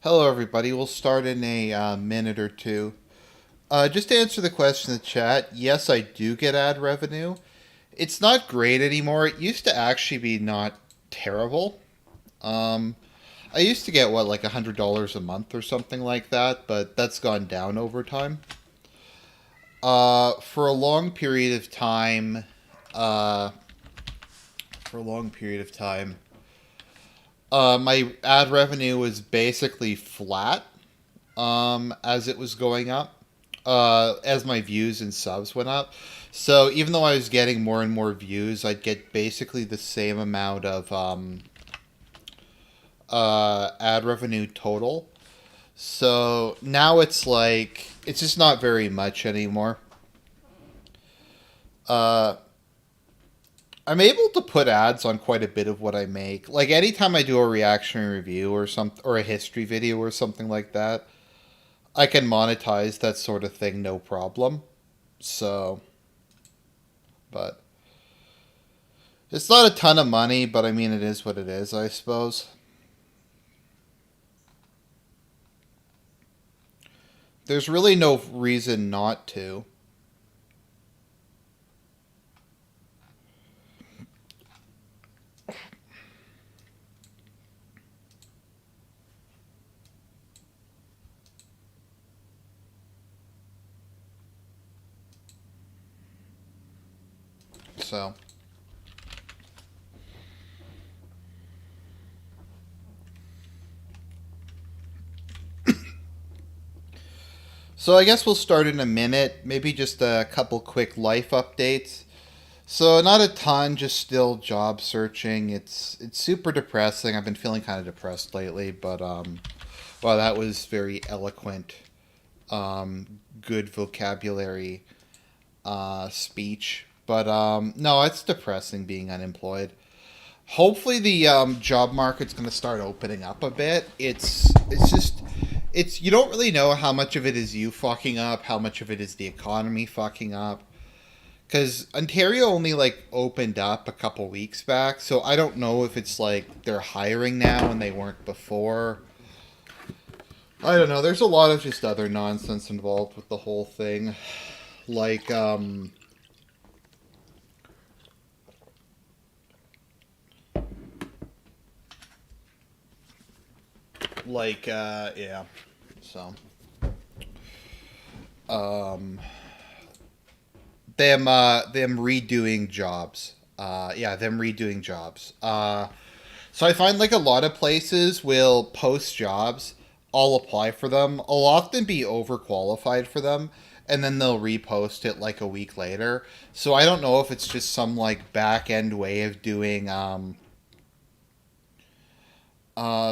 Hello, everybody. We'll start in a minute or two. Just to answer the question in the chat, yes, I do get ad revenue. It's not great anymore. It used to actually be not terrible. Um, I used to get, what, like $100 a month or something like that, but that's gone down over time. For a long period of time, uh, for a long period of time, my ad revenue was basically flat as it was going up, as my views and subs went up. So even though I was getting more and more views, I'd get basically the same amount of ad revenue total. So now it's like, it's just not very much anymore. Uh, I'm able to put ads on quite a bit of what I make. Like anytime I do a reaction review or a history video or something like that, I can monetize that sort of thing no problem. So, but it's not a ton of money, but I mean it is what it is, I suppose. There's really no reason not to. So, so I guess we'll start in a minute. Maybe just a couple quick life updates. So not a ton, just still job searching. It's super depressing. I've been feeling kind of depressed lately, but well, that was very eloquent, good vocabulary speech. But no, it's depressing being unemployed. Hopefully, the job market's going to start opening up a bit. It's just it's you don't really know how much of it is you fucking up, how much of it is the economy fucking up. Because Ontario only like opened up a couple weeks back, so I don't know if it's like they're hiring now and they weren't before. I don't know. There's a lot of just other nonsense involved with the whole thing, like yeah. So um, them redoing jobs. Yeah, them redoing jobs. So I find like a lot of places will post jobs. I'll apply for them. I'll often be overqualified for them, and then they'll repost it like a week later. So I don't know if it's just some like back end way of doing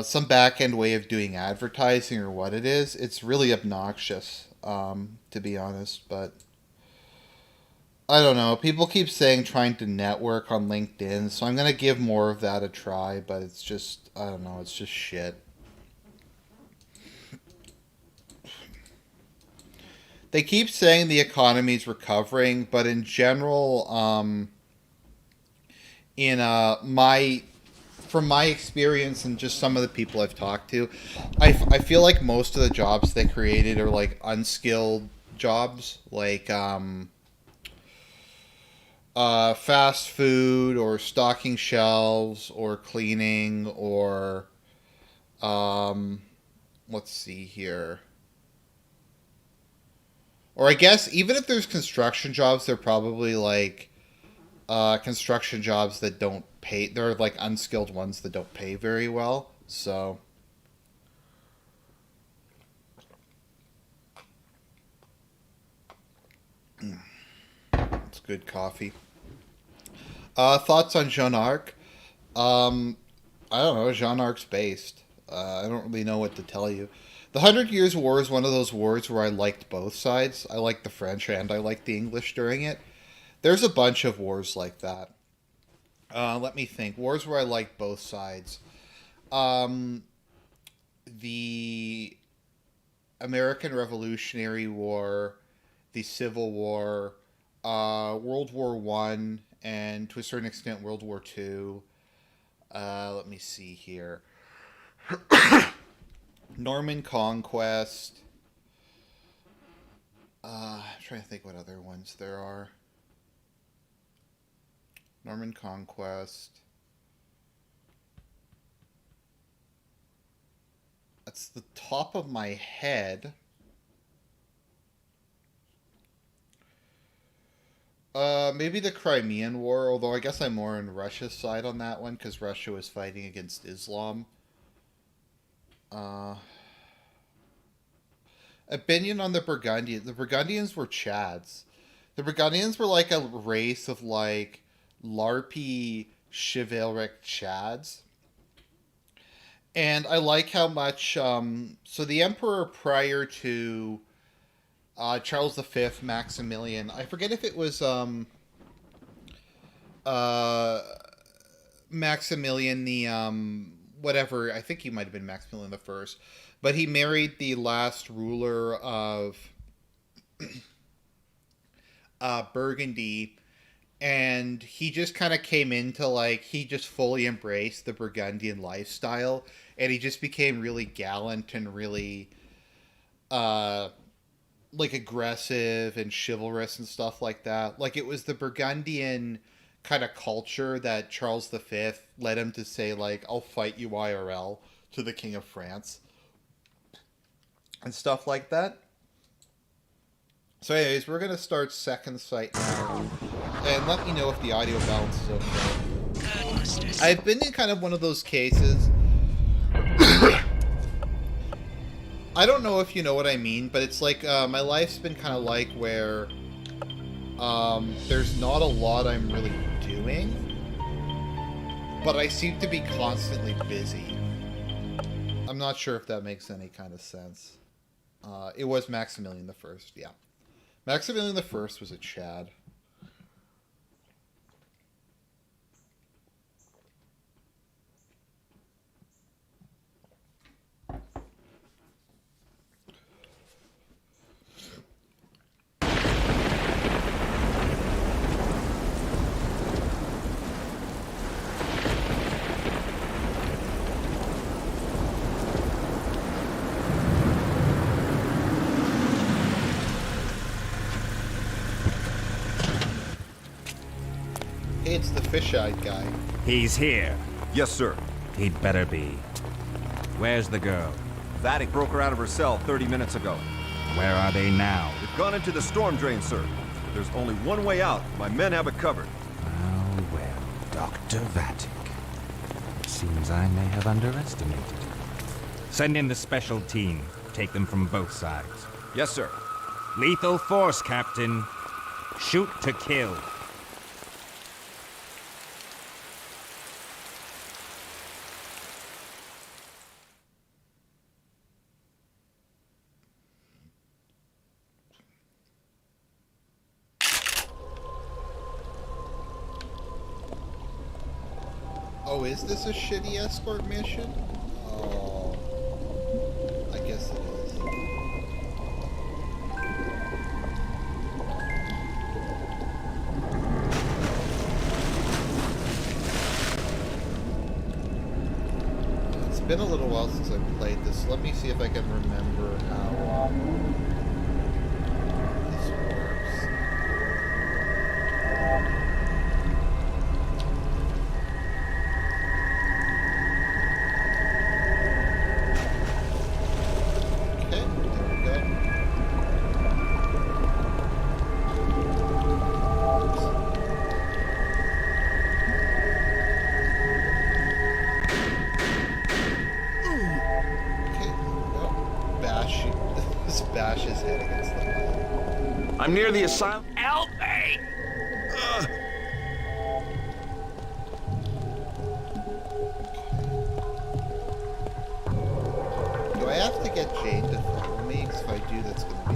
some back end way of doing advertising or what it is. It's really obnoxious, to be honest. But I don't know. People keep saying trying to network on LinkedIn, so I'm gonna give more of that a try. But it's just I don't know. It's just shit. They keep saying the economy's recovering, but in general, in my from my experience and just some of the people I've talked to, I feel like most of the jobs they created are like unskilled jobs, like fast food or stocking shelves or cleaning or um, let's see here. Or I guess even if there's construction jobs, they're probably like construction jobs that don't pay. They're like unskilled ones that don't pay very well. So it's good coffee. Thoughts on Jean Arc? Um, I don't know. Jean Arc's based. I don't really know what to tell you. The Hundred Years' War is one of those wars where I liked both sides. I liked the French and I liked the English during it. There's a bunch of wars like that. Let me think. Wars where I liked both sides. Um, the American Revolutionary War, the Civil War, World War One, and to a certain extent World War Two. Let me see here. Norman Conquest. I'm trying to think what other ones there are. Norman Conquest. That's the top of my head. Maybe the Crimean War, although I guess I'm more on Russia's side on that one, because Russia was fighting against Islam. Opinion on the Burgundians. The Burgundians were Chads. The Burgundians were like a race of like LARPy chivalric Chads. And I like how much, so the emperor prior to Charles V, Maximilian, I forget if it was Maximilian the, whatever, I think he might have been Maximilian the First, but he married the last ruler of Burgundy, and he just kind of came into, like, he just fully embraced the Burgundian lifestyle, and he just became really gallant and really, like, aggressive and chivalrous and stuff like that. Like, it was the Burgundian kind of culture that Charles V led him to say, like, I'll fight you IRL to the King of France. And stuff like that. So anyways, we're going to start second sight now. And let me know if the audio balance is okay. I've been in kind of one of those cases. I don't know if you know what I mean, but it's like my life's been kind of like where there's not a lot I'm really doing, but I seem to be constantly busy. I'm not sure if that makes any kind of sense. It was Maximilian the First, yeah. Maximilian the First was a Chad. It's the fish-eyed guy. He's here. Yes, sir. He'd better be. Where's the girl? Vatic broke her out of her cell 30 minutes ago. Where are they now? They've gone into the storm drain, sir. There's only one way out. My men have it covered. Well, Dr. Vatic. It seems I may have underestimated. Send in the special team. Take them from both sides. Yes, sir. Lethal force, Captain. Shoot to kill. Oh, is this a shitty escort mission? Oh, I guess it is. It's been a little while since I've played this. Let me see if I can remember how this works. I'm near the asylum. Help me! Do I have to get Jane to follow me? Because if I do, that's going to be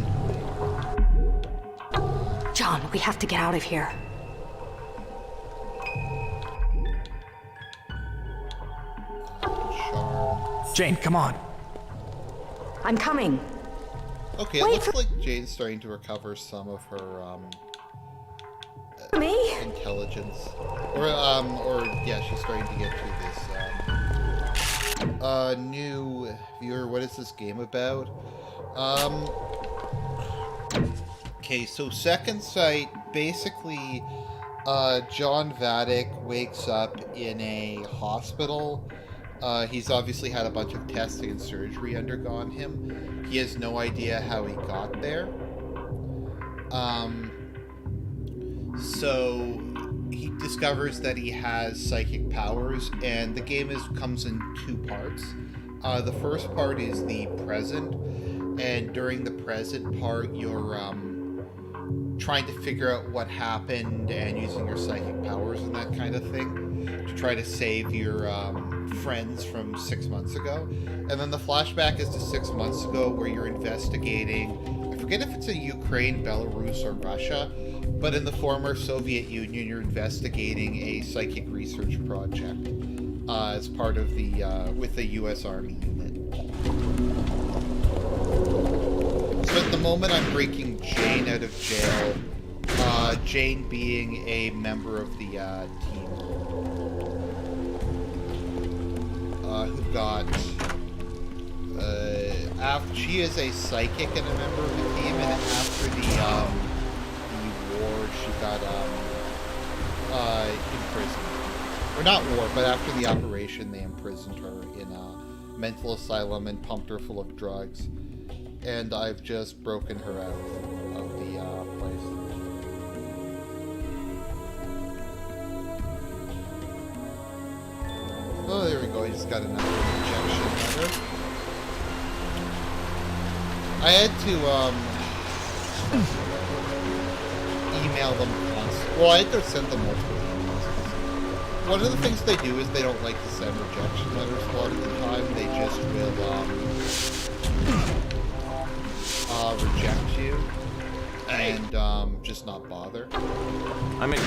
annoying. John, we have to get out of here. Charm. Jane, come on. I'm coming. Okay, it looks like Jane's starting to recover some of her, Me? intelligence. Or, yeah, she's starting to get to this, New viewer, what is this game about? Okay, so Second Sight, basically, John Vatic wakes up in a hospital. He's obviously had a bunch of testing and surgery undergone him. He has no idea how he got there. So he discovers that he has psychic powers, and the game comes in two parts. The first part is the present, and during the present part, you're trying to figure out what happened and using your psychic powers and that kind of thing to try to save your friends from 6 months ago. And then the flashback is to 6 months ago, where you're investigating, I forget if it's in Ukraine, Belarus, or Russia, but in the former Soviet Union, you're investigating a psychic research project as part of the with the U.S. Army unit. So at the moment, I'm breaking Jane out of jail. Jane being a member of the team who got. She is a psychic and a member of the team, and after the war, she got imprisoned. Or not war, but after the operation, they imprisoned her in a mental asylum and pumped her full of drugs. And I've just broken her out of the place. Oh, there we go. I just got another injection letter. I had to email them constantly. Well, I had to send them multiple emails. One of the things they do is they don't like to send rejection letters a lot of the time. They just will reject you and just not bother. I'm in.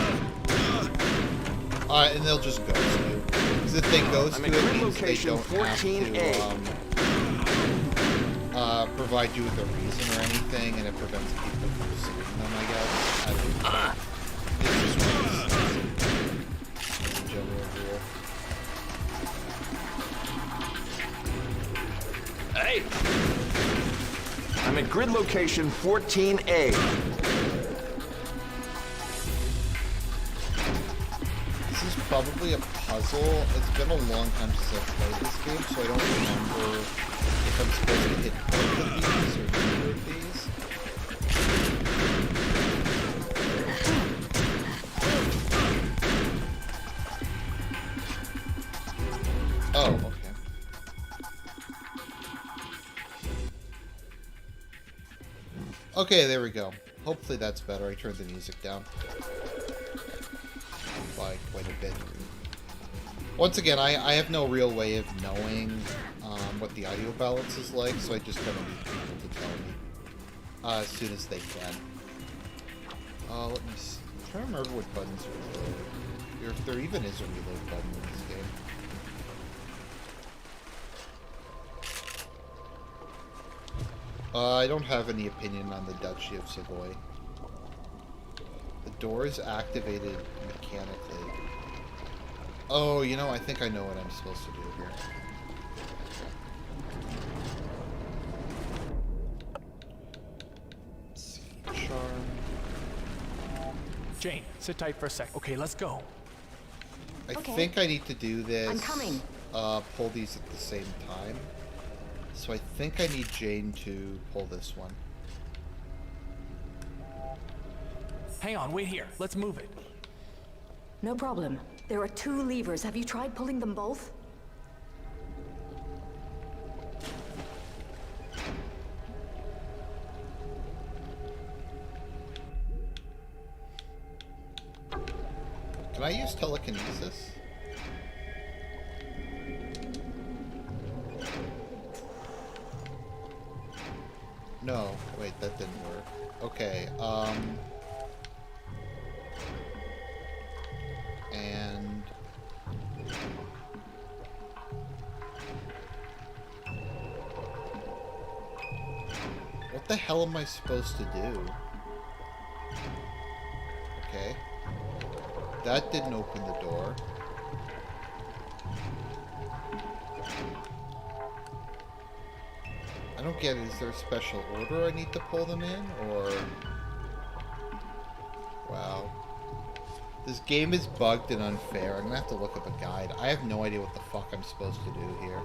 And they'll just ghost you. Because if they ghost you, it means they don't have to provide you with a reason or anything, and it prevents people from suing them, I guess. It's just a general rule. Hey! I'm at grid location 14A. This is probably a puzzle. It's been a long time since I've played this game, so I don't remember if I'm supposed to hit both of these or neither of these. Oh, okay. Okay, there we go. Hopefully that's better. I turned the music down by quite a bit. Once again, I have no real way of knowing what the audio balance is like, so I just kind of need people to tell me as soon as they can. Let me see. I'm trying to remember what buttons are reload. Or if there even is a reload button in this game. I don't have any opinion on the Duchy of Savoy. The door is activated mechanically. Oh, you know, I think I know what I'm supposed to do here. Let's see. Charm. Jane, sit tight for a sec. Okay, let's go. I Okay. think I need to do this. I'm coming. Pull these at the same time. So I think I need Jane to pull this one. Hang on, wait here. Let's move it. No problem. There are 2 levers. Have you tried pulling them both? Can I use telekinesis? No, wait, that didn't work. Okay, and what the hell am I supposed to do? Okay. That didn't open the door. I don't get it. Is there a special order I need to pull them in, or... Wow. This game is bugged and unfair. I'm gonna have to look up a guide. I have no idea what the fuck I'm supposed to do here.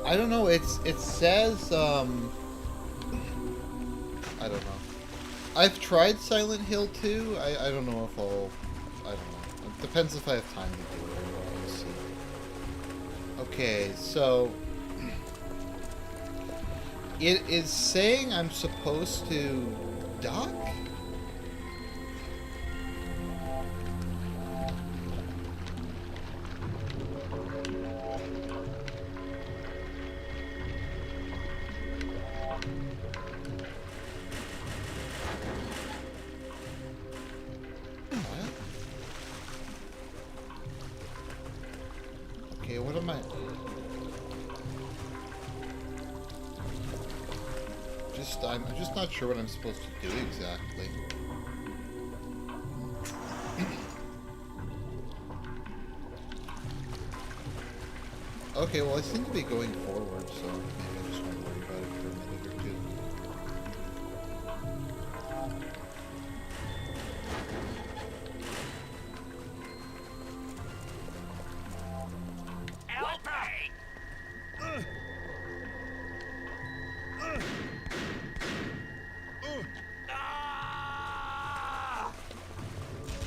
I don't know, it says, I don't know. I've tried Silent Hill 2, I don't know if I'll, I don't know. It depends if I have time to do it, we'll see. Okay, so, it is saying I'm supposed to dock? Okay, what am I... I'm just not sure what I'm supposed to do exactly. Okay, well I seem to be going forward, so maybe I just won't worry about it for a minute or two.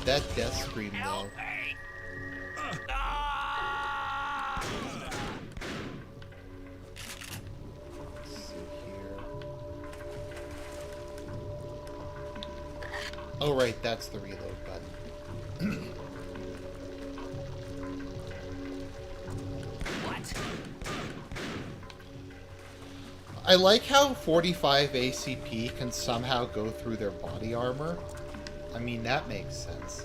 That death scream though. Let's see here. Oh right, that's the reload button. I like how 45 ACP can somehow go through their body armor. I mean, that makes sense.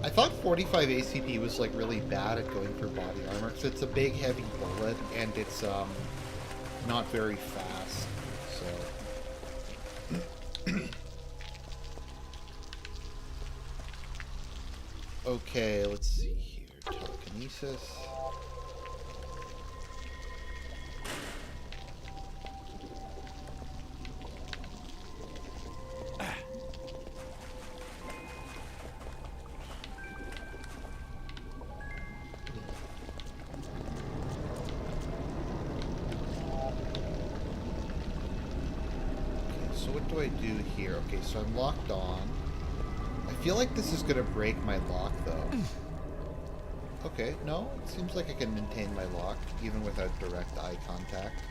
I thought 45 ACP was like really bad at going through body armor because it's a big heavy bullet and it's not very fast. So okay, let's see here. Telekinesis. What do I do here? Okay, so I'm locked on. I feel like this is gonna break my lock, though. Okay, no, it seems like I can maintain my lock, even without direct eye contact.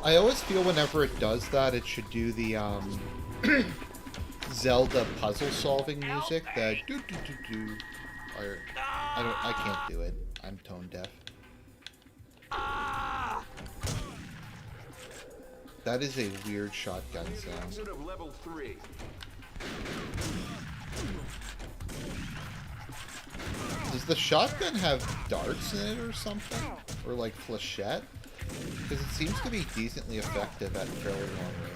I always feel whenever it does that, it should do the, Zelda puzzle solving music, the do do do do. Or I can't do it. I'm tone deaf. That is a weird shotgun sound. Exit of level 3. Does the shotgun have darts in it or something? Or like flechette? Because it seems to be decently effective at fairly long range.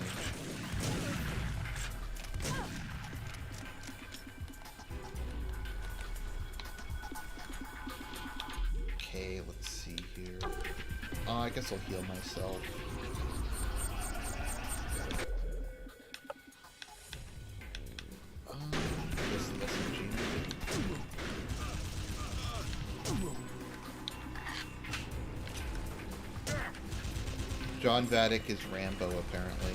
Okay, let's see here. I guess I'll heal myself. This is the SMG. John Vatic is Rambo, apparently.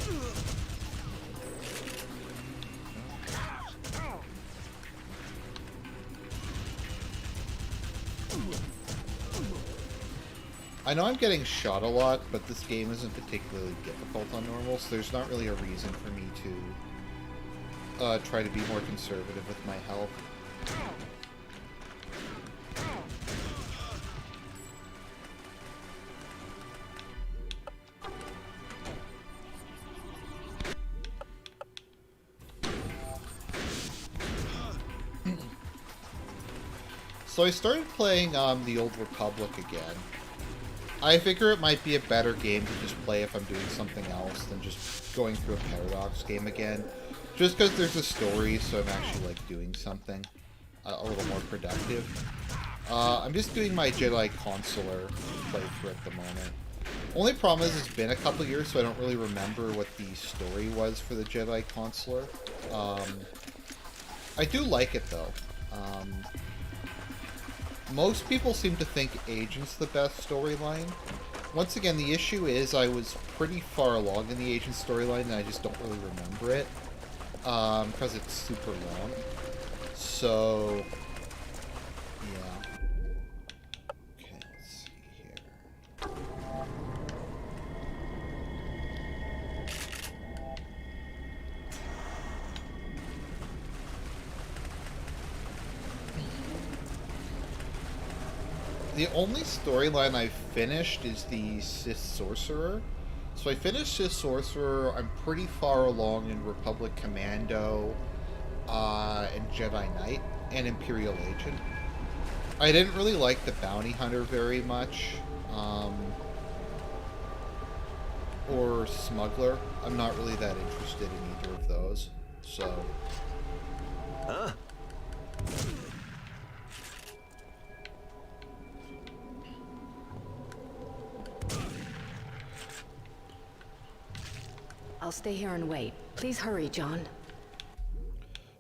I know I'm getting shot a lot, but this game isn't particularly difficult on normal, so there's not really a reason for me to try to be more conservative with my health. So I started playing the Old Republic again. I figure it might be a better game to just play if I'm doing something else than just going through a Paradox game again. Just because there's a story, so I'm actually like doing something a little more productive. I'm just doing my Jedi Consular playthrough at the moment. Only problem is it's been a couple years, so I don't really remember what the story was for the Jedi Consular. I do like it though. Most people seem to think Agent's the best storyline. Once again, the issue is I was pretty far along in the Agent storyline and I just don't really remember it. Because it's super long. So, yeah. Okay, let's see here. The only storyline I've finished is the Sith Sorcerer. So I finished Sith Sorcerer, I'm pretty far along in Republic Commando, and Jedi Knight, and Imperial Agent. I didn't really like the Bounty Hunter very much, or Smuggler. I'm not really that interested in either of those, so... Huh? I'll stay here and wait. Please hurry, John.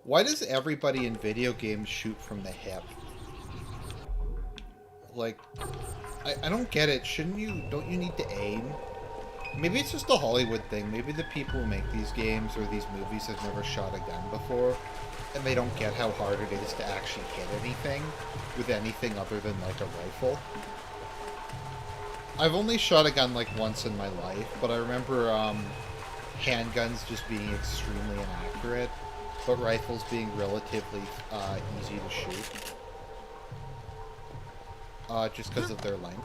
Why does everybody in video games shoot from the hip? Like, I don't get it. Don't you need to aim? Maybe it's just a Hollywood thing. Maybe the people who make these games or these movies have never shot a gun before, and they don't get how hard it is to actually hit anything with anything other than, like, a rifle. I've only shot a gun, like, once in my life, but I remember, handguns just being extremely inaccurate, but rifles being relatively easy to shoot. Just because of their length.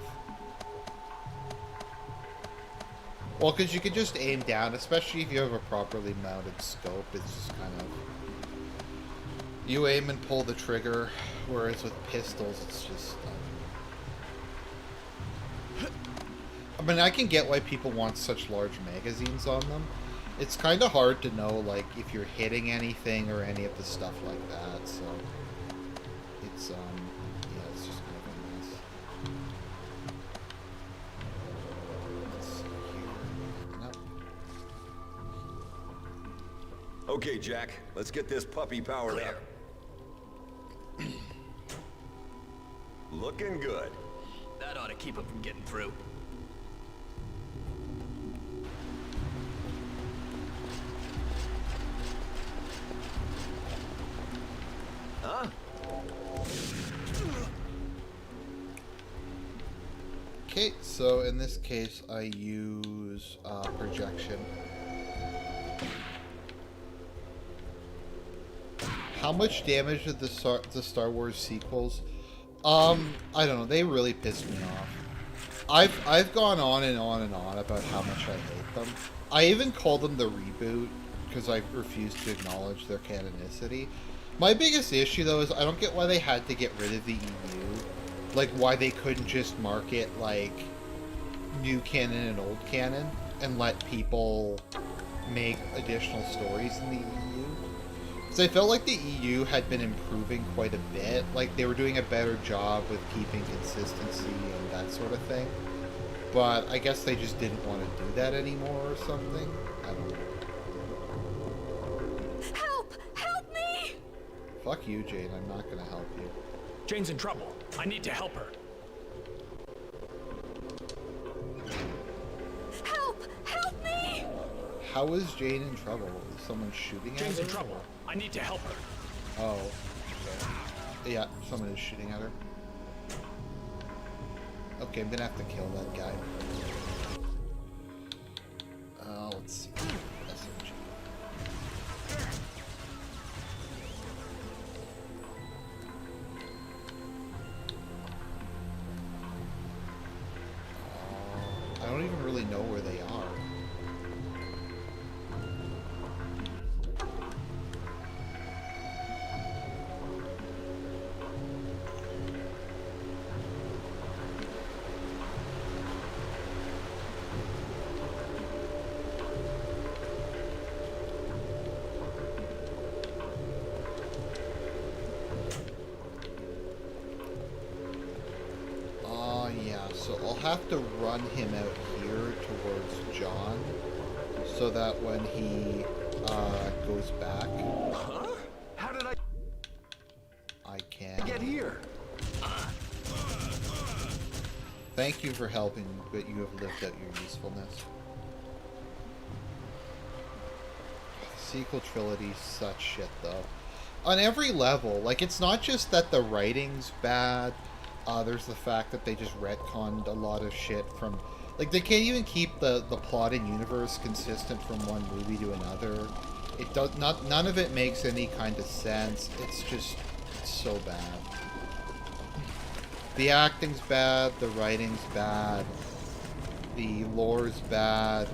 Well, because you can just aim down, especially if you have a properly mounted scope. It's just kind of... You aim and pull the trigger, whereas with pistols, it's just... I mean, I can get why people want such large magazines on them. It's kind of hard to know, like, if you're hitting anything or any of the stuff like that, so... It's, yeah, it's just kind of a mess. Let's see here. Nope. Okay, Jack, let's get this puppy powered up. Looking good. That ought to keep him from getting through. Huh? Okay, so in this case, I use projection. How much damage did the Star Wars sequels? I don't know. They really pissed me off. I've gone on and on and on about how much I hate them. I even call them the reboot because I refuse to acknowledge their canonicity. My biggest issue, though, is I don't get why they had to get rid of the EU. Like, why they couldn't just market, like, new canon and old canon and let people make additional stories in the EU. Because I felt like the EU had been improving quite a bit. Like, they were doing a better job with keeping consistency and that sort of thing. But I guess they just didn't want to do that anymore or something. I don't know. Help! Help me! Fuck you, Jane. I'm not gonna help you. Jane's in trouble. I need to help her. Help! Help me! How is Jane in trouble? Is someone shooting at her? Jane's in trouble. I need to help her. Oh. Okay. Yeah, someone is shooting at her. Okay, I'm gonna have to kill that guy. Let's see. SMG. I don't even really know where they are. So I'll have to run him out here towards John, so that when he goes back, Huh? How did I can. get here? Thank you for helping, but you have lived out your usefulness. Sequel trilogy, such shit though. On every level, like, it's not just that the writing's bad. There's the fact that they just retconned a lot of shit from... Like, they can't even keep the plot and universe consistent from one movie to another. It does not... None of it makes any kind of sense. It's just so bad. The acting's bad, the writing's bad, the lore's bad.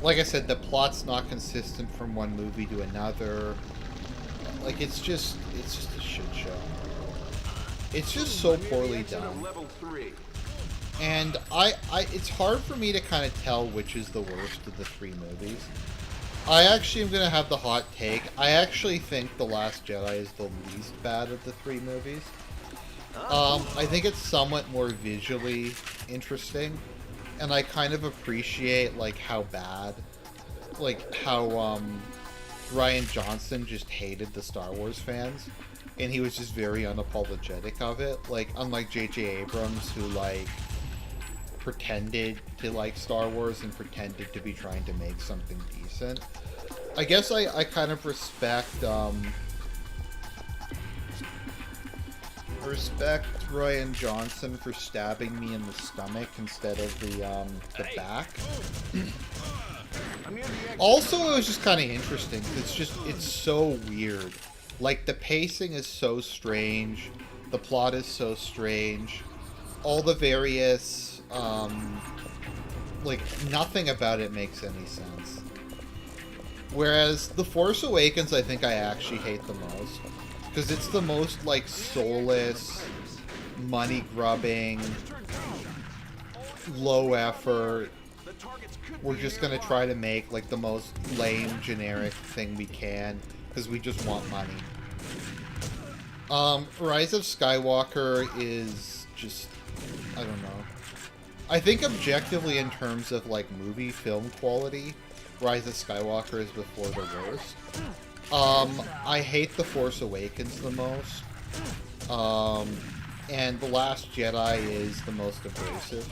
Like I said, the plot's not consistent from one movie to another. Like, it's just a shit show. It's just so poorly done. Level 3. And it's hard for me to kind of tell which is the worst of the three movies. I actually am going to have the hot take. I actually think The Last Jedi is the least bad of the three movies. I think it's somewhat more visually interesting. And I kind of appreciate, like, how bad, like, how, Rian Johnson just hated the Star Wars fans. And he was just very unapologetic of it. Like, unlike J.J. Abrams, who, like, pretended to like Star Wars and pretended to be trying to make something decent. I guess I kind of respect, Rian Johnson for stabbing me in the stomach instead of the back. Also, it was just kind of interesting. It's so weird. Like, the pacing is so strange. The plot is so strange. All the various, like, nothing about it makes any sense. Whereas The Force Awakens, I think I actually hate the most. Because it's the most, like, soulless, money-grubbing, low effort. We're just gonna try to make, like, the most lame, generic thing we can. Because we just want money. Rise of Skywalker is just... I don't know. I think objectively in terms of, like, movie film quality, Rise of Skywalker is before the worst. I hate The Force Awakens the most. And The Last Jedi is the most abrasive.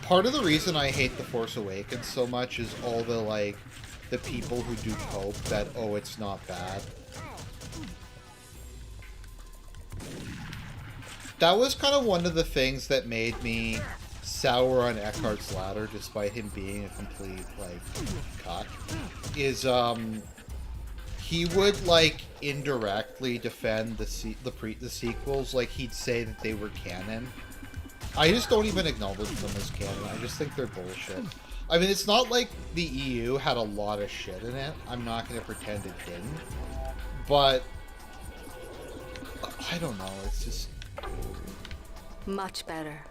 Part of the reason I hate The Force Awakens so much is all the, like, the people who do cope that, oh, it's not bad. That was kind of one of the things that made me sour on Eckhart's Ladder, despite him being a complete, like, cock, is, he would, like, indirectly defend the sequels, like, he'd say that they were canon. I just don't even acknowledge them as canon, I just think they're bullshit. I mean, it's not like the EU had a lot of shit in it. I'm not going to pretend it didn't. But, I don't know, it's just... Much better.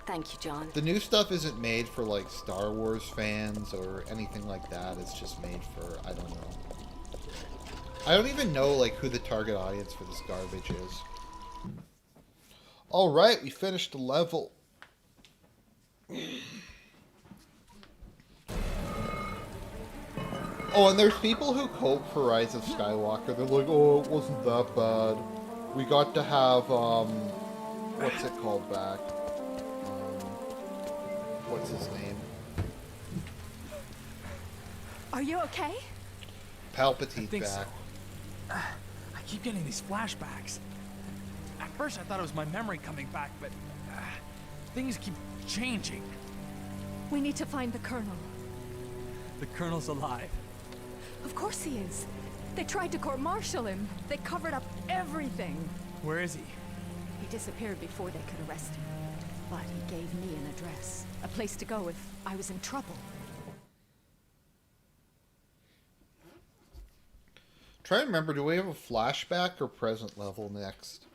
Thank you, John. The new stuff isn't made for, like, Star Wars fans or anything like that. It's just made for, I don't know. I don't even know like who the target audience for this garbage is. All right, we finished the level. Oh, and there's people who hope for Rise of Skywalker. They're like, oh, it wasn't that bad. We got to have, what's it called back? What's his name? Are you okay? Palpatine think back. so. I keep getting these flashbacks. At first I thought it was my memory coming back, but things keep changing. We need to find the Colonel. The Colonel's alive. Of course he is. They tried to court-martial him. They covered up everything. Where is he? He disappeared before they could arrest him. But he gave me an address. A place to go if I was in trouble. Try to remember, do we have a flashback or present level next?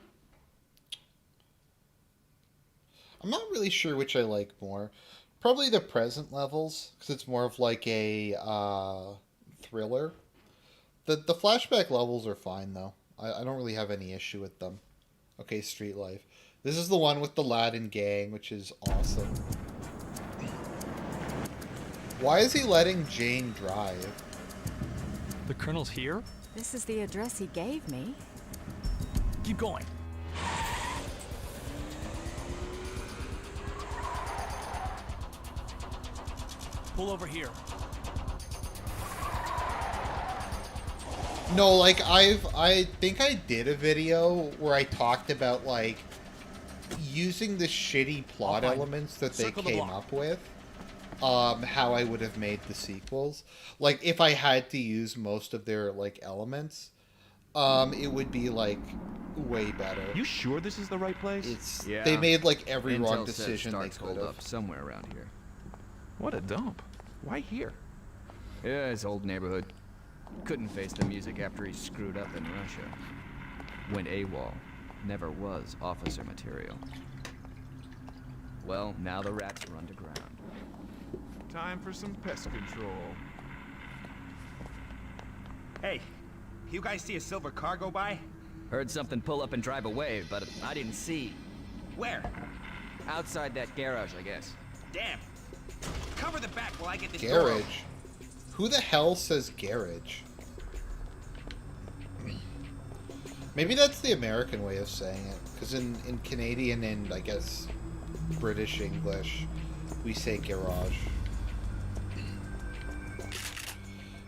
I'm not really sure which I like more. Probably the present levels, because it's more of like a thriller. The flashback levels are fine, though. I don't really have any issue with them. Okay, Street Life. This is the one with the Latin gang, which is awesome. Why is he letting Jane drive? The Colonel's here? This is the address he gave me. Keep going. Pull over here. No, like I think I did a video where I talked about like using the shitty plot I'll find elements that they Circle the came block. up with. How I would have made the sequels. Like if I had to use most of their like elements, it would be like way better. You sure this is the right place? It's Yeah. they made like every Intel wrong says decision they Stark's could holed have. up somewhere around here. What a dump. Why here? Yeah, his old neighborhood. Couldn't face the music after he screwed up in Russia. Went AWOL. Never was officer material. Well, now the rats are underground. Time for some pest control. Hey, you guys see a silver car go by? Heard something pull up and drive away, but I didn't see. Where? Outside that garage, I guess. Damn. Cover the back while I get this door open. Garage. Who the hell says garage? Maybe that's the American way of saying it. Because in Canadian and, I guess, British English, we say garage.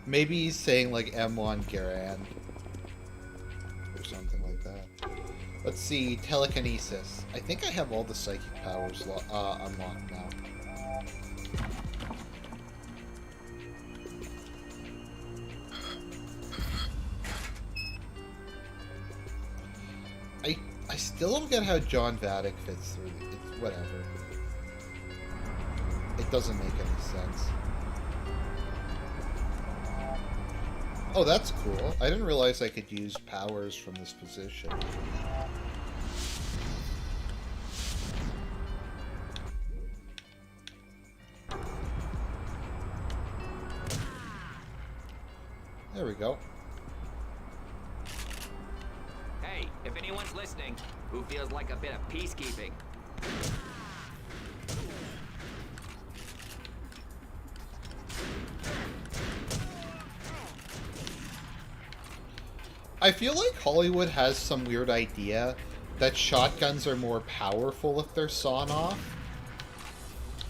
Maybe he's saying, like, M1 Garand. Or something like that. Let's see, telekinesis. I think I have all the psychic powers unlocked now. I still don't get how John Vatic fits through. It's whatever. It doesn't make any sense. Oh, that's cool. I didn't realize I could use powers from this position. There we go. Hey, if anyone's listening, who feels like a bit of peacekeeping? I feel like Hollywood has some weird idea that shotguns are more powerful if they're sawn off.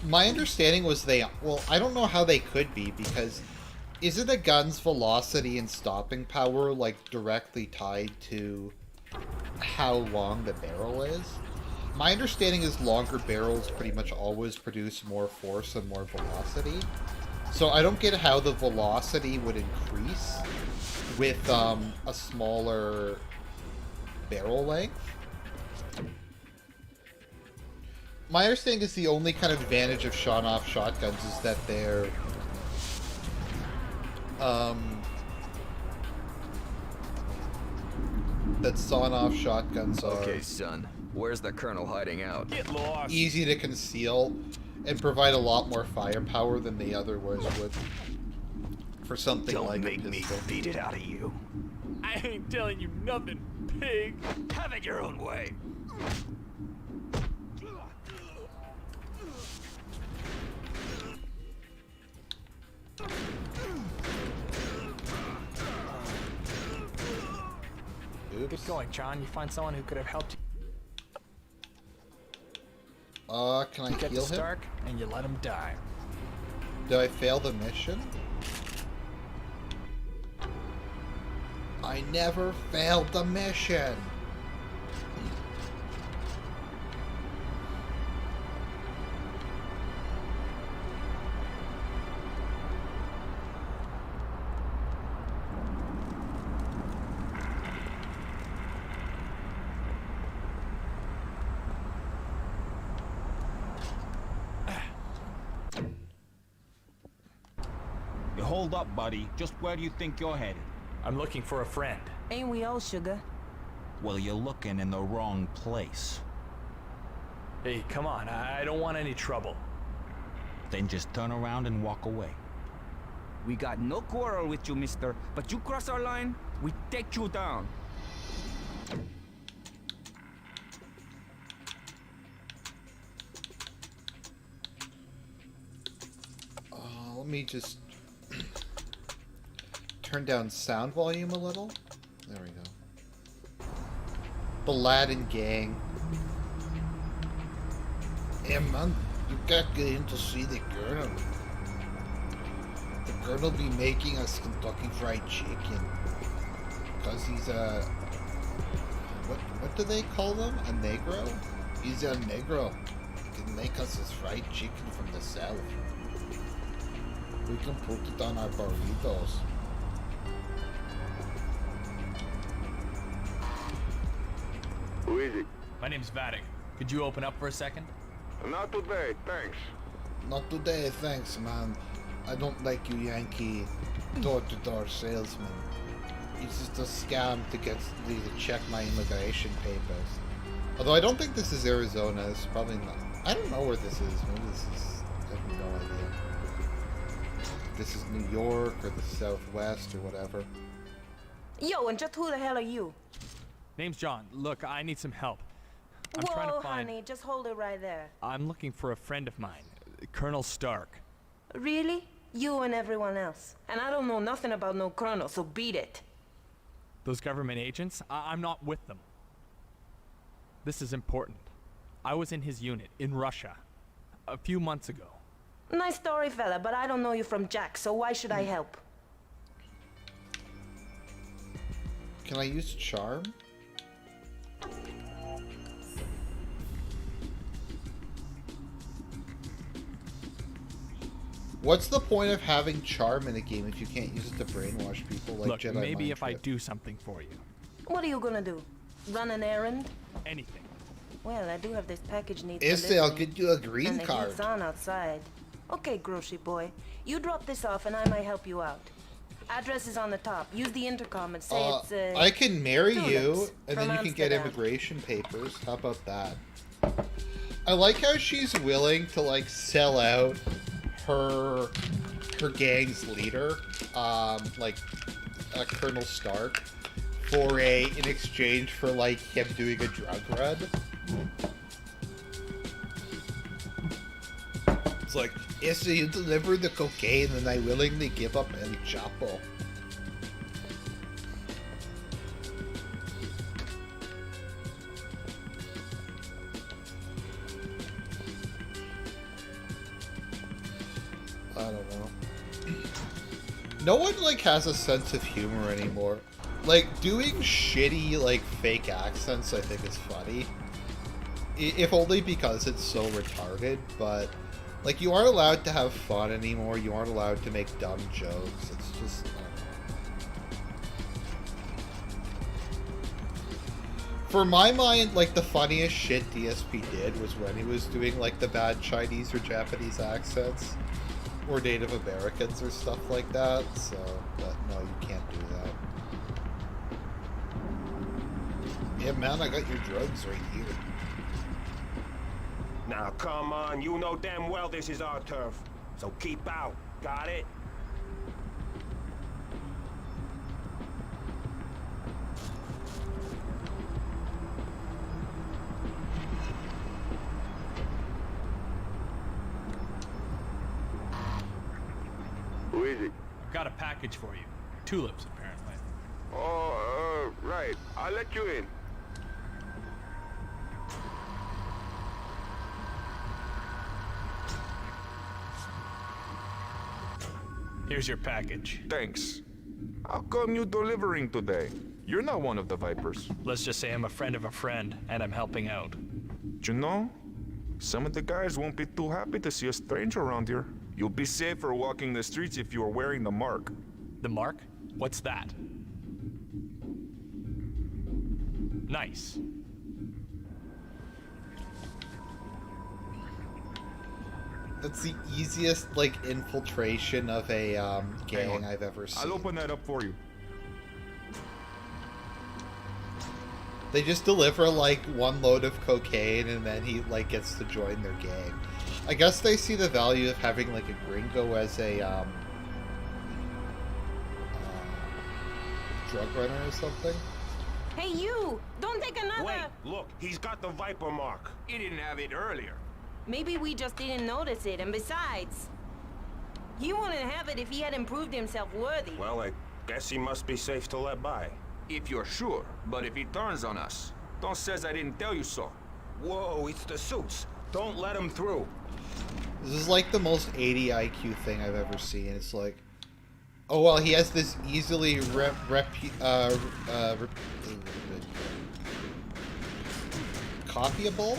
My understanding was well, I don't know how they could be, because isn't a gun's velocity and stopping power, like, directly tied to how long the barrel is? My understanding is longer barrels pretty much always produce more force and more velocity. So I don't get how the velocity would increase with a smaller barrel length. My understanding is the only kind of advantage of sawn-off shotguns is that they're that sawn-off shotguns are Okay, son. Where's the Colonel hiding out? Get lost. easy to conceal and provide a lot more firepower than the other ones would for something like a pistol. beat it out of you. ain't telling you nothing, pig. Have it your own way. Oops. Get going, John. You find someone who could have helped you Can I get to heal him? Stark, and you let him die. Did I fail the mission? I never failed the mission! You hold up, buddy. Just where do you think you're headed? I'm looking for a friend. Ain't we all, sugar? Well, you're looking in the wrong place. Hey, come on. I don't want any trouble. Then just turn around and walk away. We got no quarrel with you, mister, but you cross our line, we take you down. Let me just turn down sound volume a little. There we go. The Latin gang. Hey man, you gotta get in to see the Colonel. The Colonel be making us Kentucky Fried Chicken. Cause he's a... What do they call them? A Negro? He's a Negro. He can make us his fried chicken from the south. We can put it on our burritos. Who is it? My name's Vatic. Could you open up for a second? Not today, thanks. Not today, thanks, man. I don't like you Yankee door-to-door salesman. It's just a scam to get to check my immigration papers. Although I don't think this is Arizona. It's probably not. I don't know where this is. Maybe this is... I have no idea. This is New York or the Southwest or whatever. Yo, and just who the hell are you? Name's John. Look, I need some help. I'm Whoa, trying to find... honey, just hold it right there. I'm looking for a friend of mine, Colonel Stark. Really? You and everyone else. And I don't know nothing about no colonel, so beat it. Those government agents, I'm not with them. This is important. I was in his unit in Russia a few months ago. Nice story, fella, but I don't know you from Jack, so why should I help? Can I use charm? What's the point of having charm in a game if you can't use it to brainwash people like Look, Jedi maybe mind if I trick? do something for you. What are you gonna do? Run an errand? Anything. Well, I do have this package needs Issei, I'll get you a green and card. the heat's on outside. Okay, grocery boy. You drop this off and I might help you out. Address is on the top. Use the intercom and say it's, I can marry you, Tulips and then from you can get Amsterdam. immigration papers. How about that? I like how she's willing to, like, sell out her gang's leader, Colonel Stark, in exchange for, like, him doing a drug run. It's like, yes, so you deliver the cocaine, and I willingly give up El Chapo. I don't know. No one, like, has a sense of humor anymore. Like, doing shitty, like, fake accents, I think is funny. If only because it's so retarded, but... Like, you aren't allowed to have fun anymore. You aren't allowed to make dumb jokes. It's just... I don't know. For my mind, like, the funniest shit DSP did was when he was doing, like, the bad Chinese or Japanese accents. Or Native Americans or stuff like that. So, but no, you can't do that. Yeah, man, I got your drugs right here. Now, come on. You know damn well this is our turf. So keep out. Got it? Got a package for you. Tulips, apparently. Oh, right. I'll let you in. Here's your package. Thanks. How come you delivering today? You're not one of the Vipers. Let's just say I'm a friend of a friend, and I'm helping out. You know, some of the guys won't be too happy to see a stranger around here. You'll be safer walking the streets if you are wearing the mark. The mark? What's that? Nice. That's the easiest, like, infiltration of a gang I've ever seen. I'll open that up for you. They just deliver, like, one load of cocaine and then he, like, gets to join their gang. I guess they see the value of having, like, a gringo as a, drug runner or something. Hey, you! Don't take another... Wait, look, he's got the Viper mark. He didn't have it earlier. Maybe we just didn't notice it, and besides... He wouldn't have it if he hadn't proved himself worthy. Well, I guess he must be safe to let by. If you're sure, but if he turns on us, don't says I didn't tell you so. Whoa, it's the suits. Don't let him through. This is like the most 80 IQ thing I've ever seen. It's like, oh well, he has this easily copyable,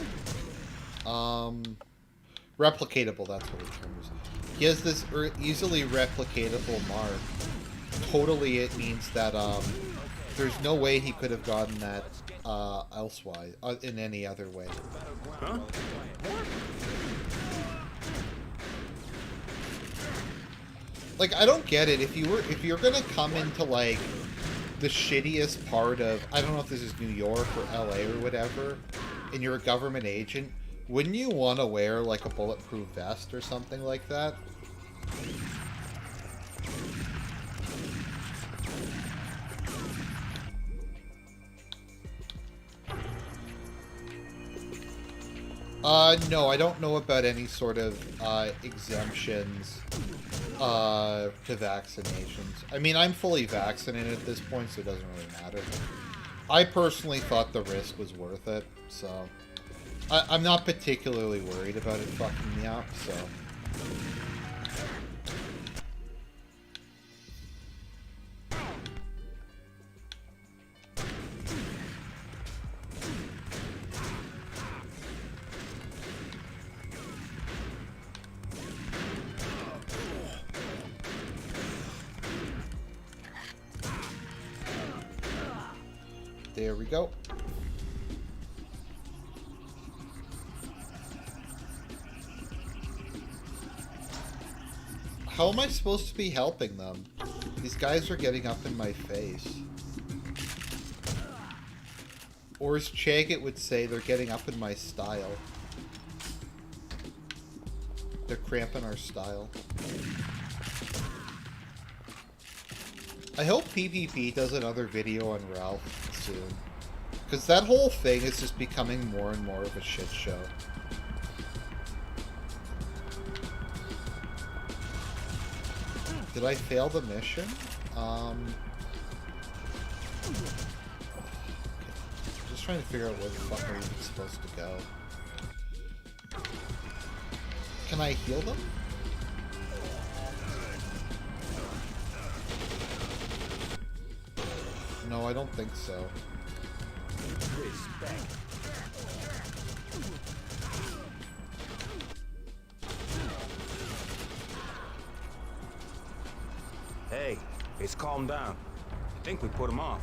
replicatable. That's what the term is. He has this easily replicatable mark. Totally, it means that there's no way he could have gotten that elsewise, in any other way. Huh? Like, I don't get it. If you're gonna come into, like, the shittiest part of, I don't know if this is New York or LA or whatever, and you're a government agent, wouldn't you want to wear, like, a bulletproof vest or something like that? No, I don't know about any sort of, exemptions, to vaccinations. I mean, I'm fully vaccinated at this point, so it doesn't really matter. I personally thought the risk was worth it, so... I'm not particularly worried about it fucking me up, so... There we go. How am I supposed to be helping them? These guys are getting up in my face. Or as Chagget would say, they're getting up in my style. They're cramping our style. I hope PvP does another video on Ralph soon. Because that whole thing is just becoming more and more of a shit show. Did I fail the mission? Just trying to figure out where the fuck are we supposed to go. Can I heal them? No, I don't think so. Hey, it's calmed down. I think we put him off.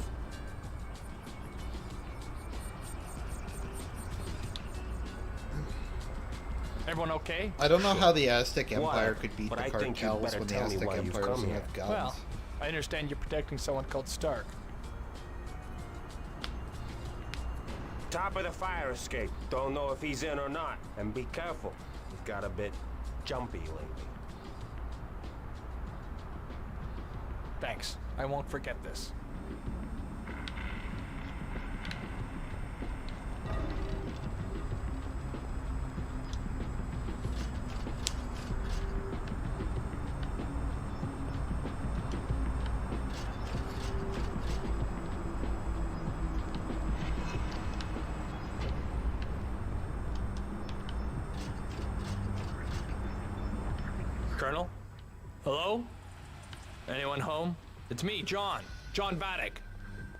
Everyone okay? I don't know how the Aztec Empire Why? could beat But the I think you'd cartels better when the tell me Aztec why you've Empire come doesn't here. have guns. Well, I understand you're protecting someone called Stark. Top of the fire escape. Don't know if he's in or not. And be careful. He's got a bit jumpy lately. Thanks. I won't forget this. Hello? Anyone home? It's me, John. John Vatic.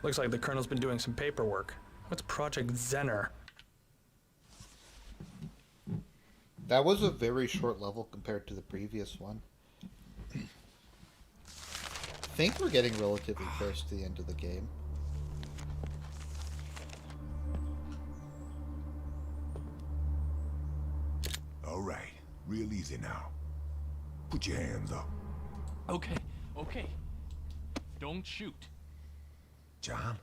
Looks like the Colonel's been doing some paperwork. What's Project Zener? That was a very short level compared to the previous one. I think we're getting relatively close to the end of the game. All right, real easy now. Put your hands up. Okay, okay. Don't shoot. John?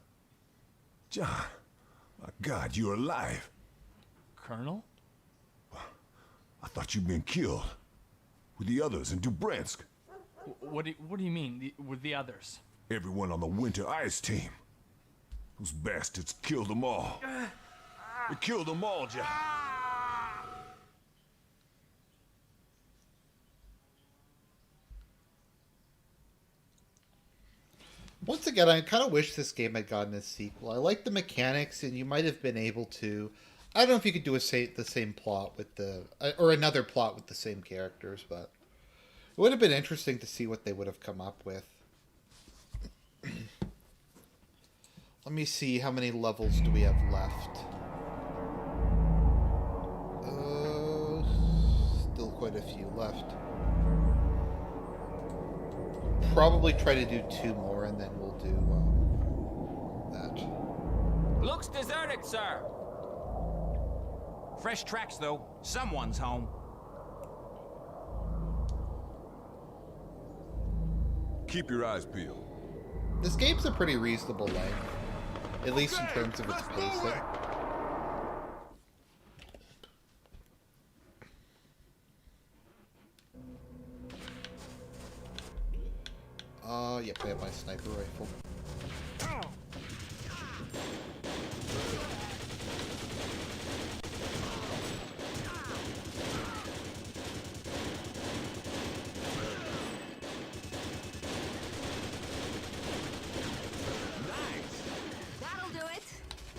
John, my God, you're alive. Colonel? I thought you'd been killed. With the others in Dubransk. What do you mean, with the others? Everyone on the Winter Ice team. Those bastards killed them all. They killed them all, John. Once again, I kind of wish this game had gotten a sequel. I like the mechanics, and you might have been able to... I don't know if you could do the same plot with the... or another plot with the same characters, but... It would have been interesting to see what they would have come up with. Let me see, how many levels do we have left? Still quite a few left. Probably try to do 2 more, and then we'll do that. Looks deserted, sir. Fresh tracks, though. Someone's home. Keep your eyes peeled. This game's a pretty reasonable length, at least in terms of its pacing. Yep, I have my sniper rifle.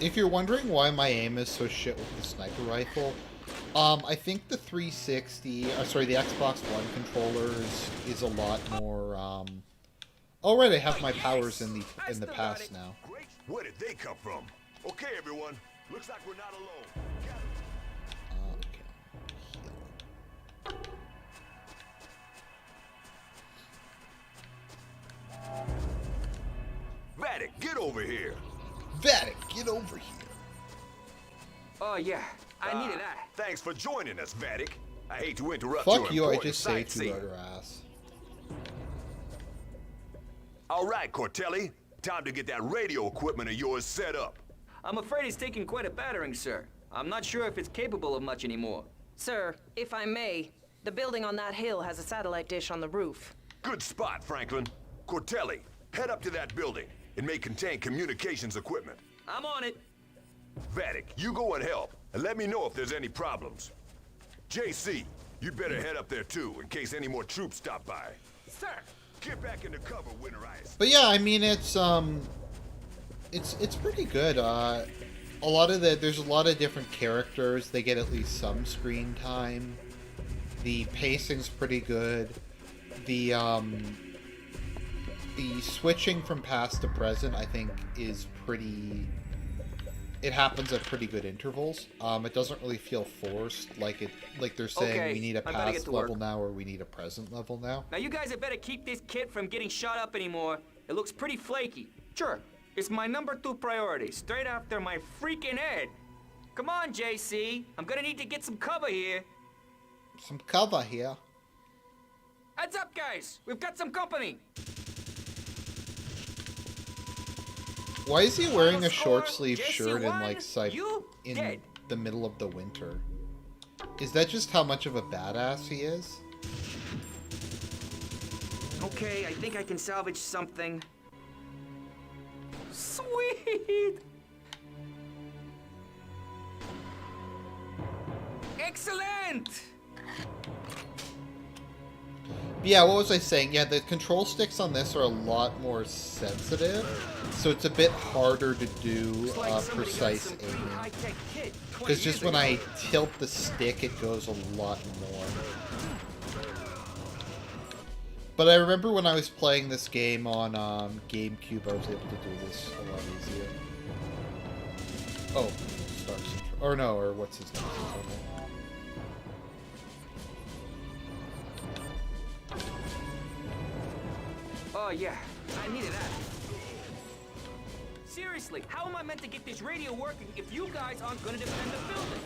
If you're wondering why my aim is so shit with the sniper rifle, I think the 360, sorry, the Xbox One controller is a lot more, oh right, I have my powers in the past now. Where did they come from? Okay, everyone. Looks like we're not alone. Vatic, get over here. Vatic, get over here. Oh, yeah. I needed that. Thanks for joining us, Vatic. I hate to interrupt Fuck your you, I important just saved you sightseeing. her ass. All right, Cortelli. Time to get that radio equipment of yours set up. I'm afraid it's taking quite a battering, sir. I'm not sure if it's capable of much anymore. Sir, if I may, the building on that hill has a satellite dish on the roof. Good spot, Franklin. Cortelli, head up to that building. It may contain communications equipment. I'm on it. Vatic, you go and help, and let me know if there's any problems. JC, you'd better head up there too, in case any more troops stop by. Sir! Get back into cover, Winter Ice. But yeah, I mean, it's pretty good. There's a lot of different characters. They get at least some screen time. The pacing's pretty good. The switching from past to present, I think, is pretty... It happens at pretty good intervals. It doesn't really feel forced, like they're saying, Okay, we need a I'm gonna get past to level work. now, or we need a present level now. Now you guys had better keep this kit from getting shot up anymore. It looks pretty flaky. Sure, it's my #2 priority, straight after my freaking head. Come on, JC. I'm gonna need to get some cover here. Some cover here. Heads up, guys. We've got some company. Why is he wearing a short sleeve Jesse shirt in won, like you in dead. the middle of the winter? Is that just how much of a badass he is? Okay, I think I can salvage something. Sweet! Excellent! Yeah, what was I saying? Yeah, the control sticks on this are a lot more sensitive, so it's a bit harder to do precise aiming. Because just when I tilt the stick, it goes a lot more. But I remember when I was playing this game on GameCube, I was able to do this a lot easier. Oh, Star Central. Or no, or what's his name? Oh, yeah. I needed that. Seriously, how am I meant to get this radio working if you guys aren't going to defend the building?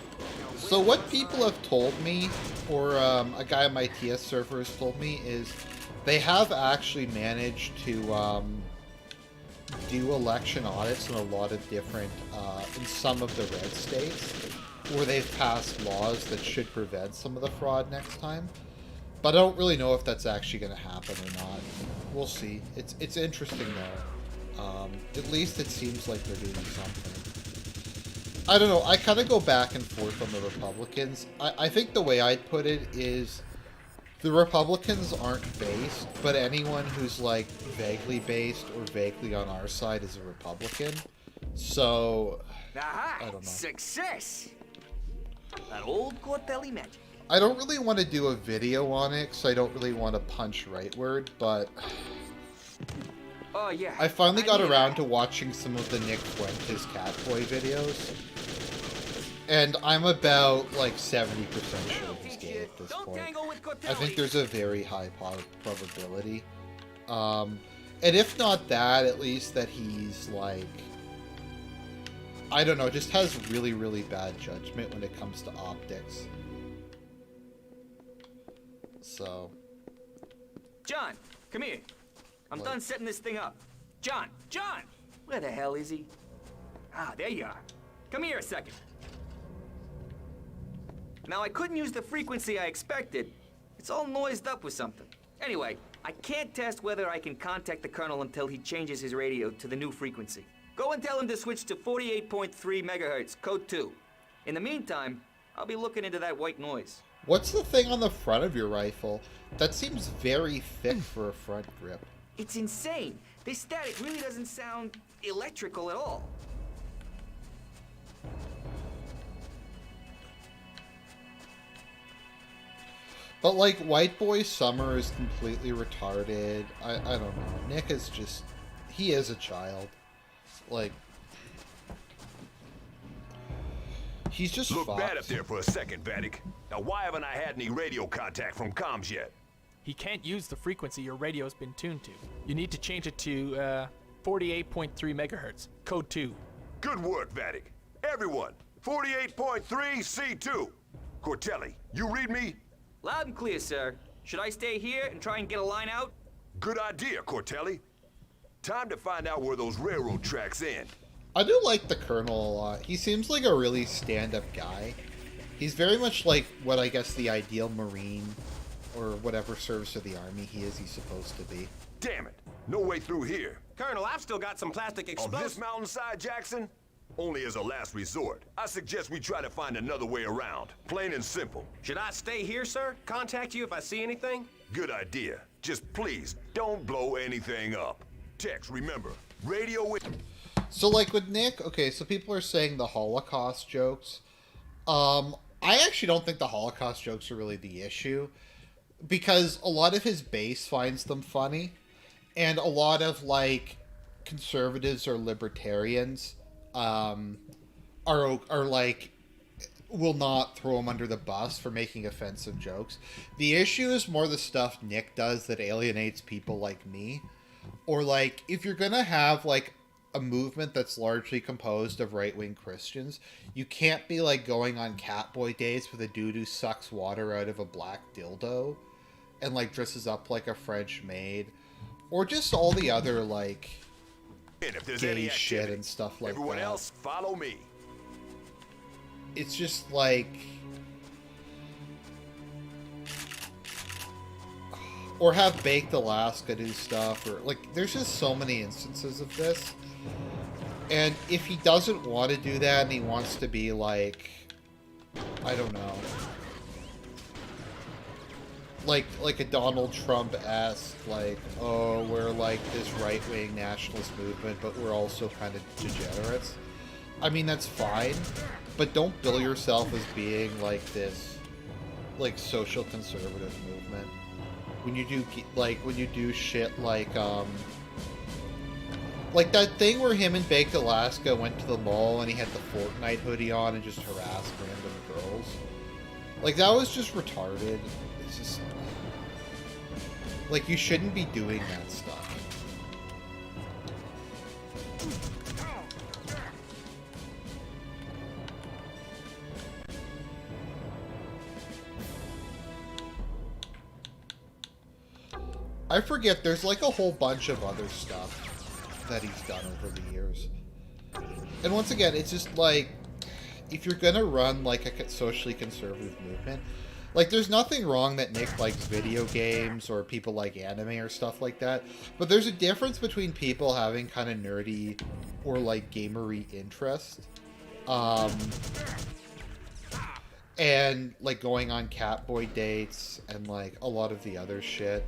So what people have told me, or a guy on my TS server has told me, is they have actually managed to do election audits in a lot of different, in some of the red states, where they've passed laws that should prevent some of the fraud next time. But I don't really know if that's actually going to happen or not. We'll see. It's interesting though. At least it seems like they're doing something. I don't know. I kind of go back and forth on the Republicans. I think the way I'd put it is the Republicans aren't based, but anyone who's like vaguely based or vaguely on our side is a Republican. So, Aha! I don't know. Success! That old Cortelli magic. I don't really want to do a video on it, because I don't really want to punch rightward, but Oh, yeah. I finally got around to watching some of the Nick Fuentes Catboy videos, and I'm about, like, 70% sure he's gay at this point. I think there's a very high probability. And if not that, at least that he's, like, I don't know, just has really, really bad judgment when it comes to optics. So. John, come here. I'm done setting this thing up. John! John! Where the hell is he? Ah, there you are. Come here a second. Now, I couldn't use the frequency I expected. It's all noised up with something. Anyway, I can't test whether I can contact the Colonel until he changes his radio to the new frequency. Go and tell him to switch to 48.3 megahertz, code 2. In the meantime, I'll be looking into that white noise. What's the thing on the front of your rifle? That seems very thick for a front grip. It's insane. This static really doesn't sound electrical at all. But like White Boy Summer is completely retarded. I don't know. Nick is just, he is a child. Like, he's just Look fucked. bad up there for a second, Vatic. Now why haven't I had any radio contact from comms yet? He can't use the frequency your radio's been tuned to. You need to change it to 48.3 megahertz, code 2. Good work, Vatic. Everyone, 48.3 C2. Cortelli, you read me? Loud and clear, sir. Should I stay here and try and get a line out? Good idea, Cortelli. Time to find out where those railroad tracks end. I do like the Colonel a lot. He seems like a really stand-up guy. He's very much like what I guess the ideal Marine or whatever service of the Army he's supposed to be. Damn it, no way through here. Colonel, I've still got some plastic On explosives. this mountainside, Jackson? Only as a last resort. I suggest we try to find another way around. Plain and simple. Should I stay here, sir? Contact you if I see anything? Good idea. Just please, don't blow anything up. Tex, remember, radio with... So like with Nick, okay, so people are saying the Holocaust jokes. I actually don't think the Holocaust jokes are really the issue, because a lot of his base finds them funny, and a lot of like conservatives or libertarians are like will not throw him under the bus for making offensive jokes. The issue is more the stuff Nick does that alienates people like me, or like if you're gonna have like a movement that's largely composed of right-wing Christians, you can't be like going on Catboy days with a dude who sucks water out of a black dildo and like dresses up like a French maid, or just all the other like And if there's gay any shit activity, and stuff like everyone that. else, follow me. It's just like, or have Baked Alaska do stuff, or like there's just so many instances of this. And if he doesn't want to do that and he wants to be like, I don't know, like a Donald Trump-esque, like, oh, we're like this right-wing nationalist movement, but we're also kind of degenerates. I mean, that's fine, but don't bill yourself as being like this, like, social conservative movement. when you do shit like that thing where him and Baked Alaska went to the mall and he had the Fortnite hoodie on and just harassed random girls. Like, that was just retarded. It's just... like, you shouldn't be doing that stuff. I forget, there's like a whole bunch of other stuff that he's done over the years. And once again, it's just like, if you're gonna run like a socially conservative movement, like there's nothing wrong that Nick likes video games or people like anime or stuff like that, but there's a difference between people having kind of nerdy or like gamery interest, and like going on Catboy dates and like a lot of the other shit.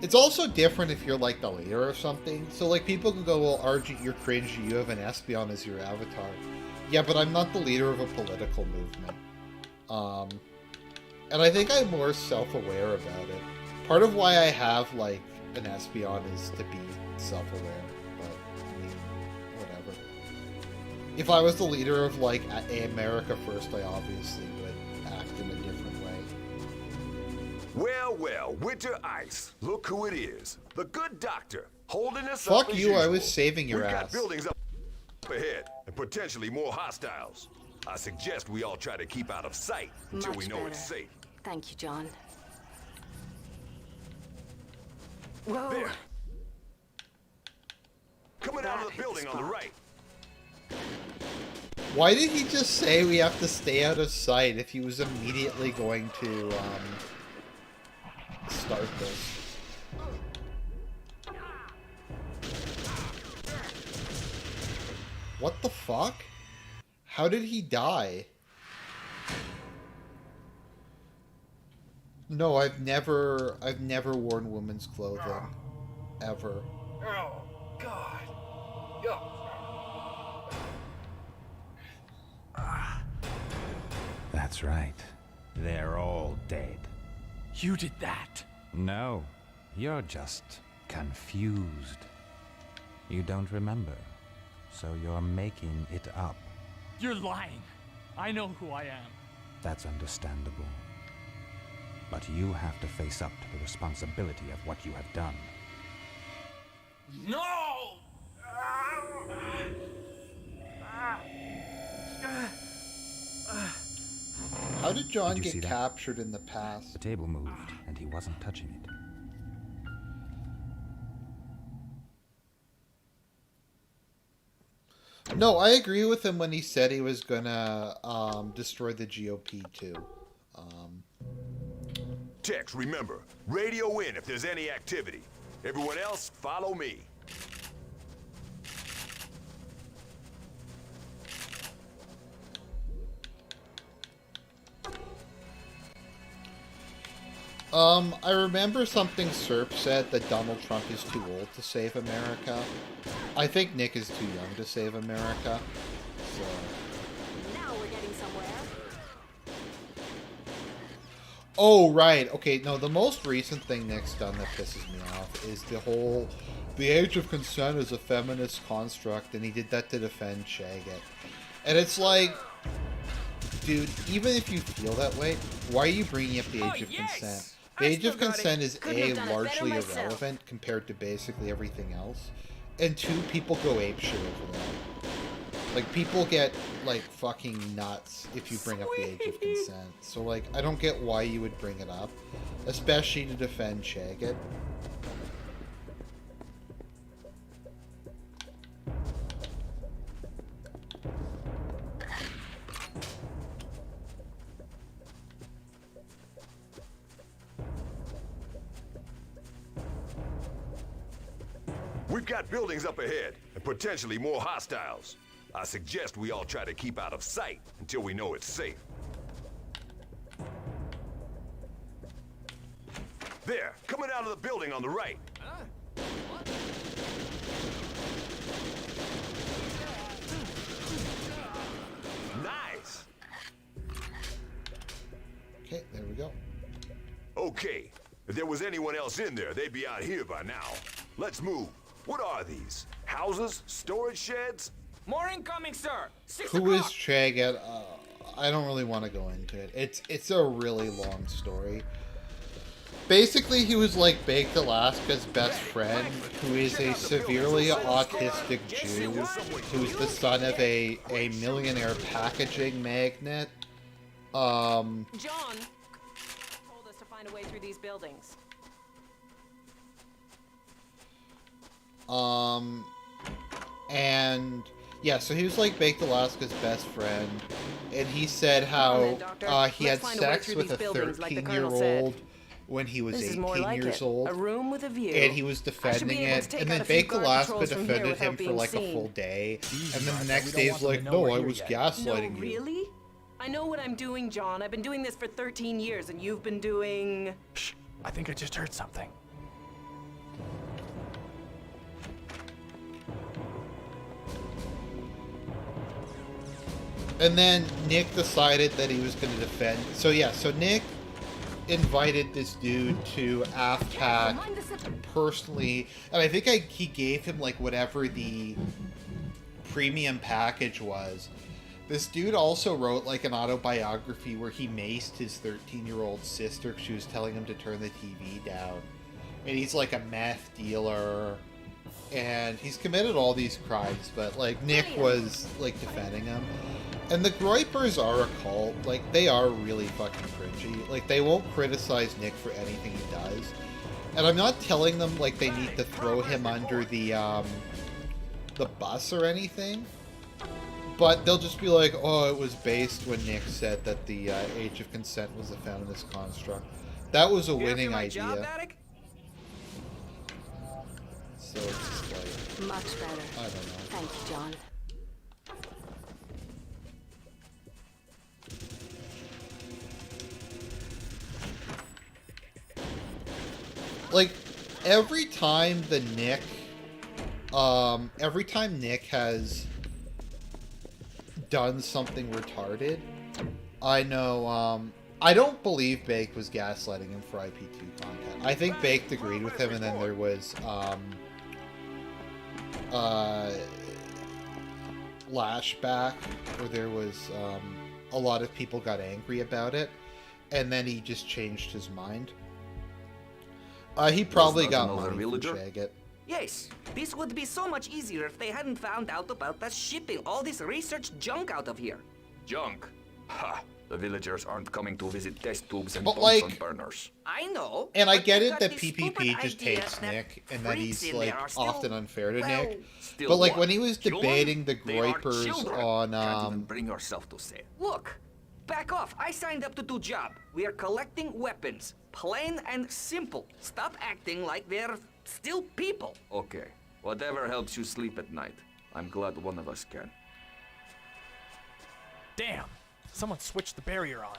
It's also different if you're like the leader of something. So like people can go, well, Argent, you're cringy, you have an Espeon as your avatar. Yeah, but I'm not the leader of a political movement. And I think I'm more self-aware about it. Part of why I have like an Espeon is to be self-aware, but I mean, whatever. If I was the leader of like America First, I obviously would act in a different way. Well, well, Winter Ice. Look who it is. The good doctor, holding us Fuck up as you, usual. I was saving your We've ass. got buildings up ahead and potentially more hostiles. I suggest we all try to keep out of sight until we know it's safe. Thank you, John. Whoa. There. Coming out of the building on the right. Why did he just say we have to stay out of sight if he was immediately going to, start this? What the fuck? How did he die? No, I've never worn women's clothing. Ever. Oh, God. That's right. They're all dead. You did that. No, you're just confused. You don't remember, so you're making it up. You're lying. I know who I am. That's understandable. But you have to face up to the responsibility of what you have done. No! How did John Did you see get that? captured in the past? The table moved, and he wasn't touching it. No, I agree with him when he said he was gonna destroy the GOP too. Tex, remember, radio in if there's any activity. Everyone else, follow me. I remember something Serp said that Donald Trump is too old to save America. I think Nick is too young to save America. So. Now we're getting somewhere. Oh, right. Okay, no, the most recent thing Nick's done that pisses me off is the age of consent is a feminist construct, and he did that to defend Shagget. And it's like, dude, even if you feel that way, why are you bringing up the age of consent? The age of consent is A, largely irrelevant compared to basically everything else, and 2, people go apeshit over that. Like, people get, like, fucking nuts if you bring up the age of consent. So, like, I don't get why you would bring it up, especially to defend Shagget. We've got buildings up ahead and potentially more hostiles. I suggest we all try to keep out of sight until we know it's safe. There, coming out of the building on the right. Nice. Okay, there we go. Okay. If there was anyone else in there, they'd be out here by now. Let's move. What are these? Houses? Storage sheds? More incoming, sir. 6 Who o'clock. is Chagget? I don't really want to go into it. It's a really long story. Basically, he was like Baked Alaska's best friend, who is a severely autistic Jew, who's the son of a millionaire packaging magnate. John told us to find a way through these buildings. And yeah, so he was like Baked Alaska's best friend, and he said how he had sex with a 13-year-old when he was 18 years old, a room with a view. and he was defending it, and then Baked Alaska defended him for like a full day, and then the next day he's like, no, I was gaslighting you. Really? I know what I'm doing, John. I've been doing this for 13 years, and you've been doing... Shh, I think I just heard something. And then Nick decided that he was going to defend. So yeah, so Nick invited this dude to AFPAC personally, and I think he gave him like whatever the premium package was. This dude also wrote like an autobiography where he maced his 13-year-old sister because she was telling him to turn the TV down. And he's like a meth dealer, and he's committed all these crimes, but like Nick was like defending him. And the Groypers are a cult. Like, they are really fucking cringy. Like, they won't criticize Nick for anything he does. And I'm not telling them, like, they need to throw him under the bus or anything. But they'll just be like, oh, it was based when Nick said that the age of consent was a feminist construct. That was a winning idea. So it's just like... Much better. I don't know. Thank you, John. Like, every time Nick has done something retarded, I know, I don't believe Baked was gaslighting him for IP2 content. I think Baked agreed with him, and then there was, Lashback, where there was, a lot of people got angry about it, and then he just changed his mind. He probably got money from Chagget. Yes, this would be so much easier if they hadn't found out about us shipping all this research junk out of here. Junk? Ha! The villagers aren't coming to visit test tubes and But, Bunsen like, burners. I know. And I but get you've it got that this PPP stupid just idea hates that Nick, and that freaks he's, in like, there are still, often unfair to well, Nick. still But, like, what? when he was Children? debating the They are Groypers children. on, Can't even bring yourself to say it. Look, back off. I signed up to do job. We are collecting weapons. Plain and simple. Stop acting like they're still people. Okay, whatever helps you sleep at night. I'm glad one of us can. Damn! Someone switched the barrier on.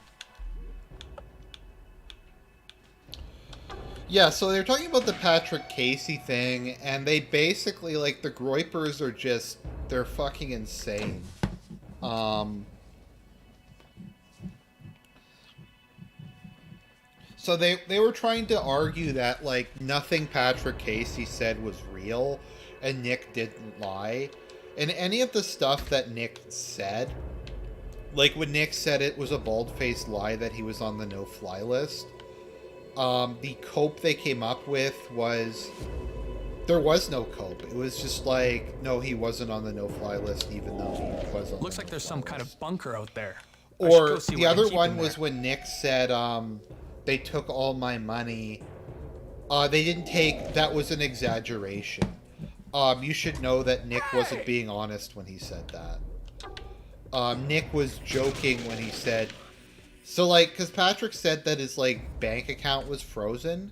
Yeah, so they're talking about the Patrick Casey thing, and they basically, like, the Groypers are just, they're fucking insane. So they were trying to argue that, like, nothing Patrick Casey said was real, and Nick didn't lie. And any of the stuff that Nick said, like when Nick said it was a bald-faced lie that he was on the no-fly list, the cope they came up with was, there was no cope. It was just like, no, he wasn't on the no-fly list, even though he was on Looks like there's some kind of bunker out there. Or the other one was when Nick said, they took all my money. They didn't take, that was an exaggeration. You should know that Nick wasn't being honest when he said that. Nick was joking when he said, so like, because Patrick said that his like bank account was frozen,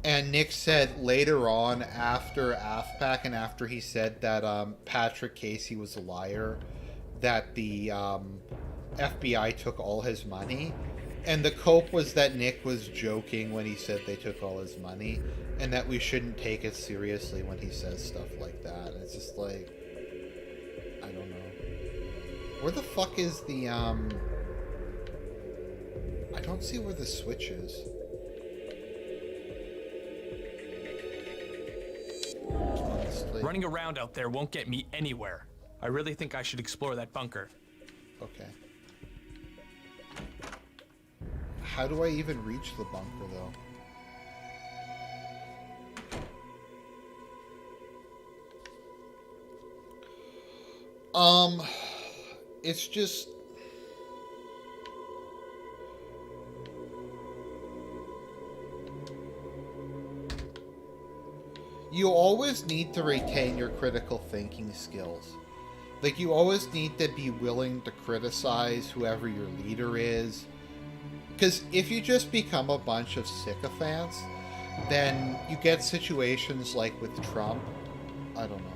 and Nick said later on after AFPAC and after he said that Patrick Casey was a liar, that the FBI took all his money. And the cope was that Nick was joking when he said they took all his money, and that we shouldn't take it seriously when he says stuff like that. It's just like, I don't know. Where the fuck is the, I don't see where the switch is. apparently. Running around out there won't get me anywhere. I really think I should explore that bunker. Okay. How do I even reach the bunker, though? It's just... You always need to retain your critical thinking skills. Like, you always need to be willing to criticize whoever your leader is. Because if you just become a bunch of sycophants, then you get situations like with Trump. I don't know.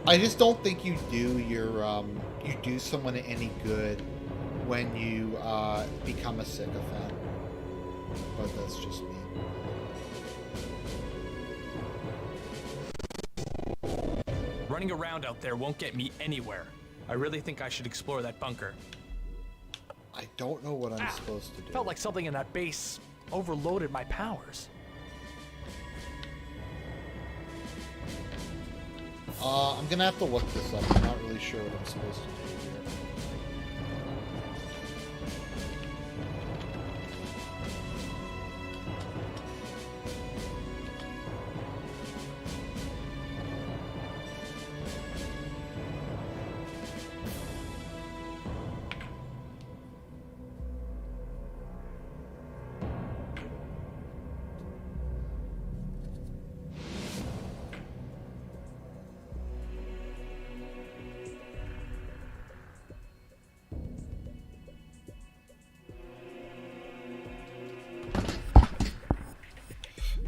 I just don't think you do you do someone any good when you become a sycophant. But that's just me. Running around out there won't get me anywhere. I really think I should explore that bunker. I don't know what I'm supposed to do. Felt like something in that base overloaded my powers. I'm gonna have to look this up. I'm not really sure what I'm supposed to do here.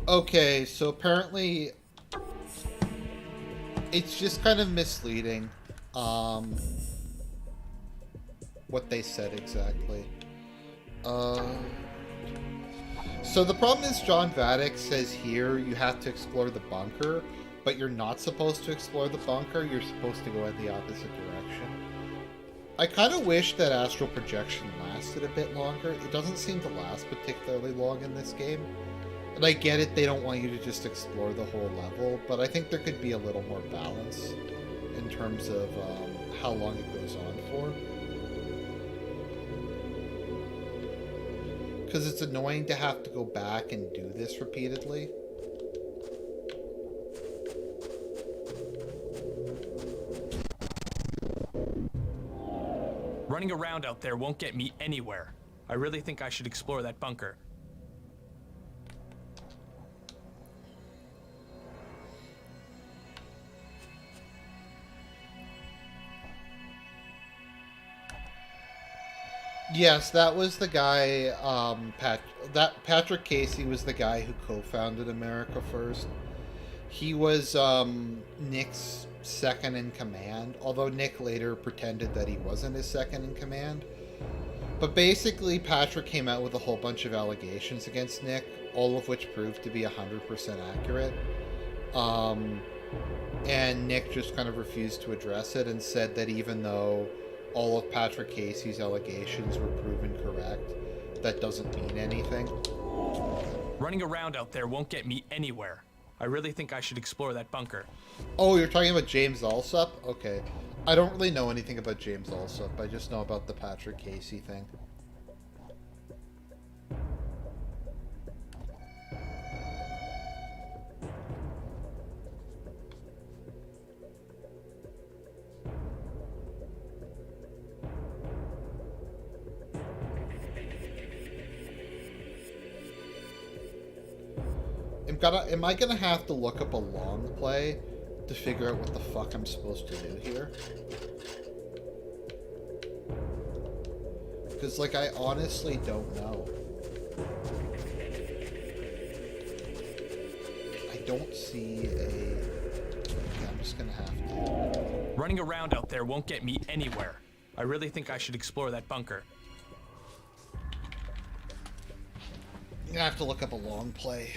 Okay, so apparently it's just kind of misleading, what they said exactly. So the problem is John Vatic says here you have to explore the bunker, but you're not supposed to explore the bunker, you're supposed to go in the opposite direction. I kind of wish that astral projection lasted a bit longer. It doesn't seem to last particularly long in this game. And I get it, they don't want you to just explore the whole level, but I think there could be a little more balance in terms of how long it goes on for. Because it's annoying to have to go back and do this repeatedly. Running around out there won't get me anywhere. I really think I should explore that bunker. Yes, that was the guy, Patrick Casey was the guy who co-founded America First. He was Nick's second in command, although Nick later pretended that he wasn't his second in command. But basically, Patrick came out with a whole bunch of allegations against Nick, all of which proved to be 100% accurate. And Nick just kind of refused to address it and said that even though all of Patrick Casey's allegations were proven correct, that doesn't mean anything. Running around out there won't get me anywhere. I really think I should explore that bunker. Oh, you're talking about James Alsop? Okay. I don't really know anything about James Alsop. I just know about the Patrick Casey thing. Am I gonna have to look up a long play to figure out what the fuck I'm supposed to do here? Because, like, I honestly don't know. I don't see a... Okay, I'm just gonna have to... Running around out there won't get me anywhere. I really think I should explore that bunker. I'm gonna have to look up a long play.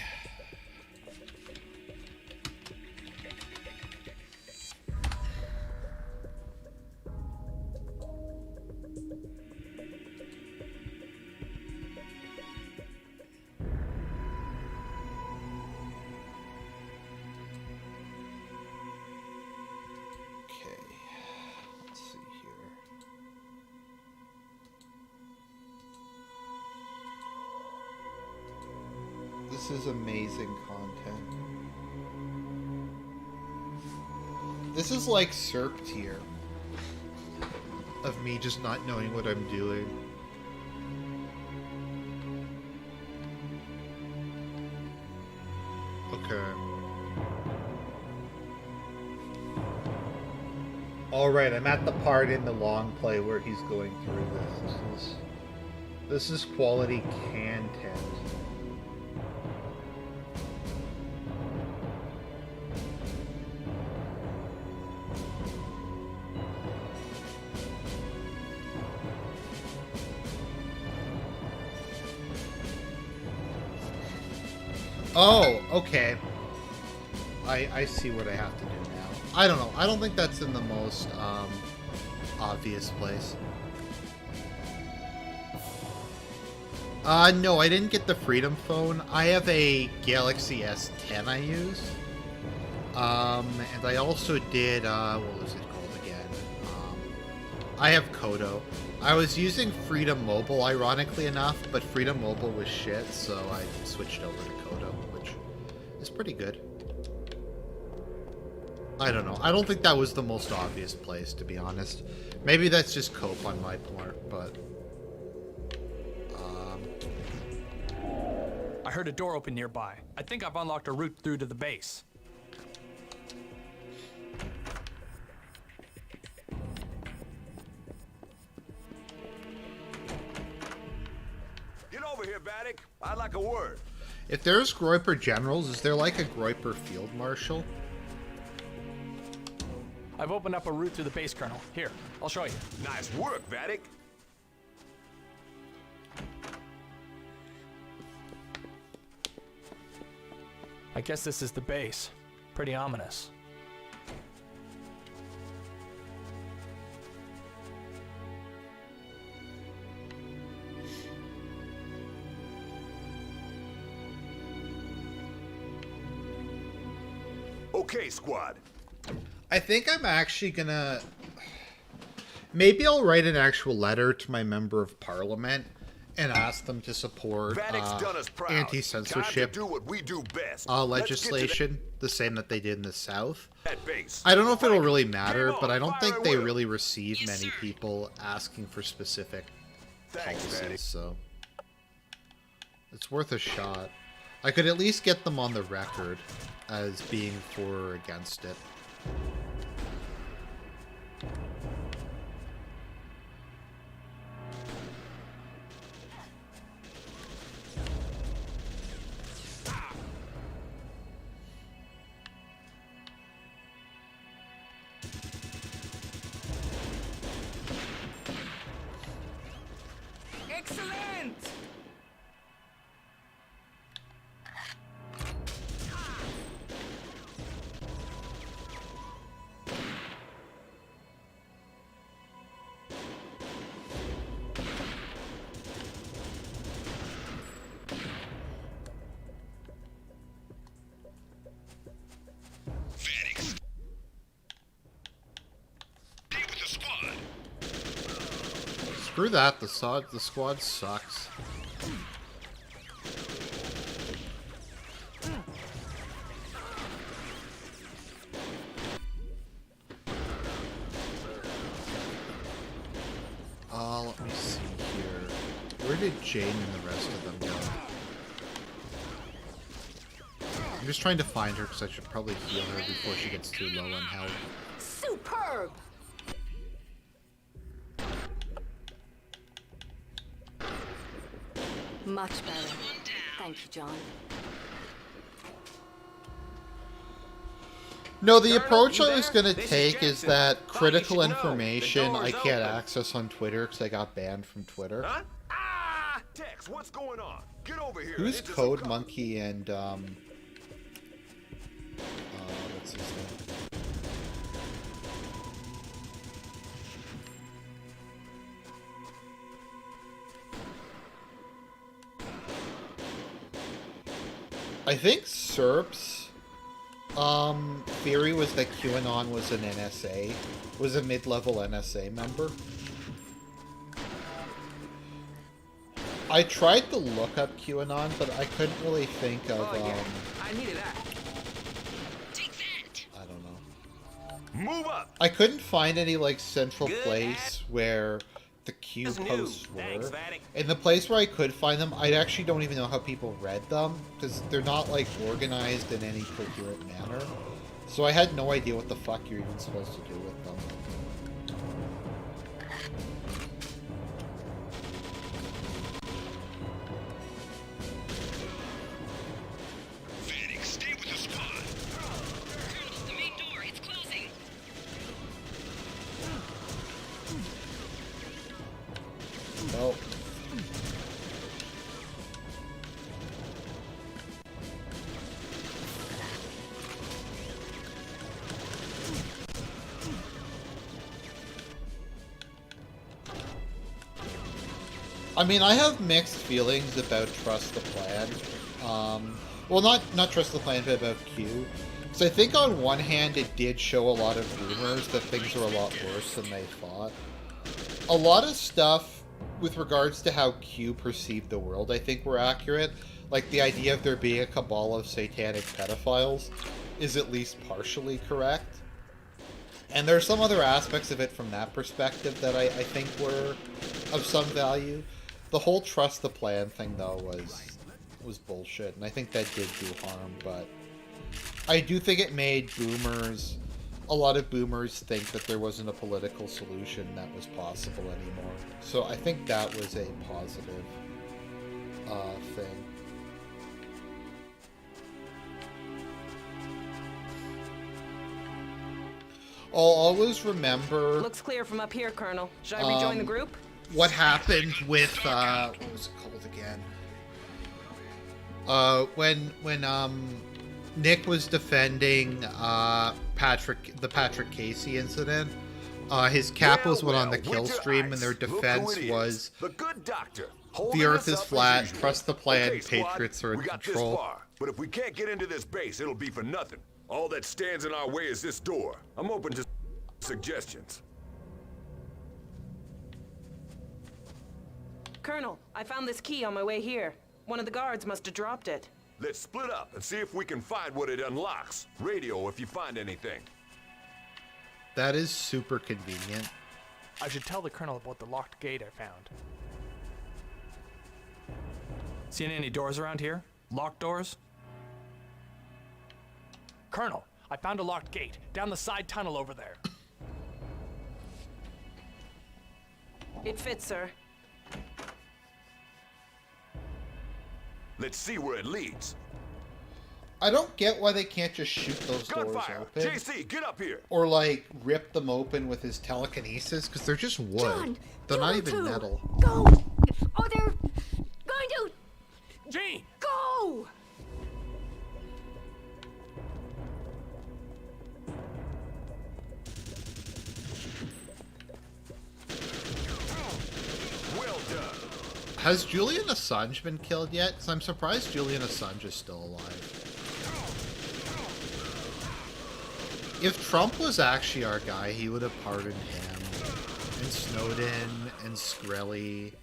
This is amazing content. This is like SERP tier of me just not knowing what I'm doing. Okay. Alright, I'm at the part in the long play where he's going through this. This is quality content. Oh, okay. I see what I have to do now. I don't know. I don't think that's in the most obvious place. No, I didn't get the Freedom Phone. I have a Galaxy S10 I use. And I also did, what was it called again? I have Kodo. I was using Freedom Mobile, ironically enough, but Freedom Mobile was shit, so I switched over to Kodo, which is pretty good. I don't know. I don't think that was the most obvious place, to be honest. Maybe that's just cope on my part, but... I heard a door open nearby. I think I've unlocked a route through to the base. Get over here, Vatic. I'd like a word. If there's Groiper Generals, is there like a Groiper Field Marshal? I've opened up a route through the base, Colonel. Here, I'll show you. Nice work, Vatic. I guess this is the base. Pretty ominous. Okay, squad. I think I'm actually gonna... Maybe I'll write an actual letter to my member of parliament and ask them to support anti-censorship legislation, the same that they did in the South. I don't know if it'll really matter, but I don't think they really receive many people asking for specific policies, so it's worth a shot. I could at least get them on the record as being for or against it. Excellent! Screw that, the squad sucks. Let me see here. Where did Jane and the rest of them go? I'm just trying to find her because I should probably heal her before she gets too low on health. Superb! Much better. Thank you, John. No, the approach I was going to take is that critical information I can't access on Twitter because I got banned from Twitter. Huh? Ah! Tex, what's going on? Get over here. Who's Code Monkey and, what's his name? I think SERP's theory was that QAnon was an NSA, was a mid-level NSA member. I tried to look up QAnon, but I couldn't really think of, I needed that. I don't know. Move up! I couldn't find any, like, central place where the Q posts were. And the place where I could find them, I actually don't even know how people read them, because they're not, like, organized in any coherent manner. So I had no idea what the fuck you're even supposed to do with them. Nope. I mean, I have mixed feelings about Trust the Plan. Well, not Trust the Plan, but about Q. So I think on one hand, it did show a lot of rumors that things were a lot worse than they thought. A lot of stuff with regards to how Q perceived the world, I think, were accurate. Like, the idea of there being a cabal of satanic pedophiles is at least partially correct. And there are some other aspects of it from that perspective that I think were of some value. The whole Trust the Plan thing, though, was bullshit, and I think that did do harm, but I do think it made boomers, a lot of boomers, think that there wasn't a political solution that was possible anymore. So I think that was a positive thing. I'll always remember... Looks clear from up here, Colonel. Should I rejoin the group? What happened with, what was it called again? When Nick was defending the Patrick Casey incident, his capos went on the kill stream, and their defense was the good doctor. The Earth is flat. Trust the plan. Patriots are in control. This far, but if we can't get into this base, it'll be for nothing. All that stands in our way is this door. I'm open to suggestions. Colonel, I found this key on my way here. One of the guards must have dropped it. Let's split up and see if we can find what it unlocks. Radio if you find anything. That is super convenient. I should tell the Colonel about the locked gate I found. Seen any doors around here? Locked doors? Colonel, I found a locked gate down the side tunnel over there. It fits, sir. Let's see where it leads. I don't get why they can't just shoot those doors open. JC, get up here. Or, like, rip them open with his telekinesis, because they're just wood. John, they're not even metal. Go! Oh, they're going to... Gene! Go! Well done. Has Julian Assange been killed yet? Because I'm surprised Julian Assange is still alive. If Trump was actually our guy, he would have pardoned him, and Snowden, and Skrelly,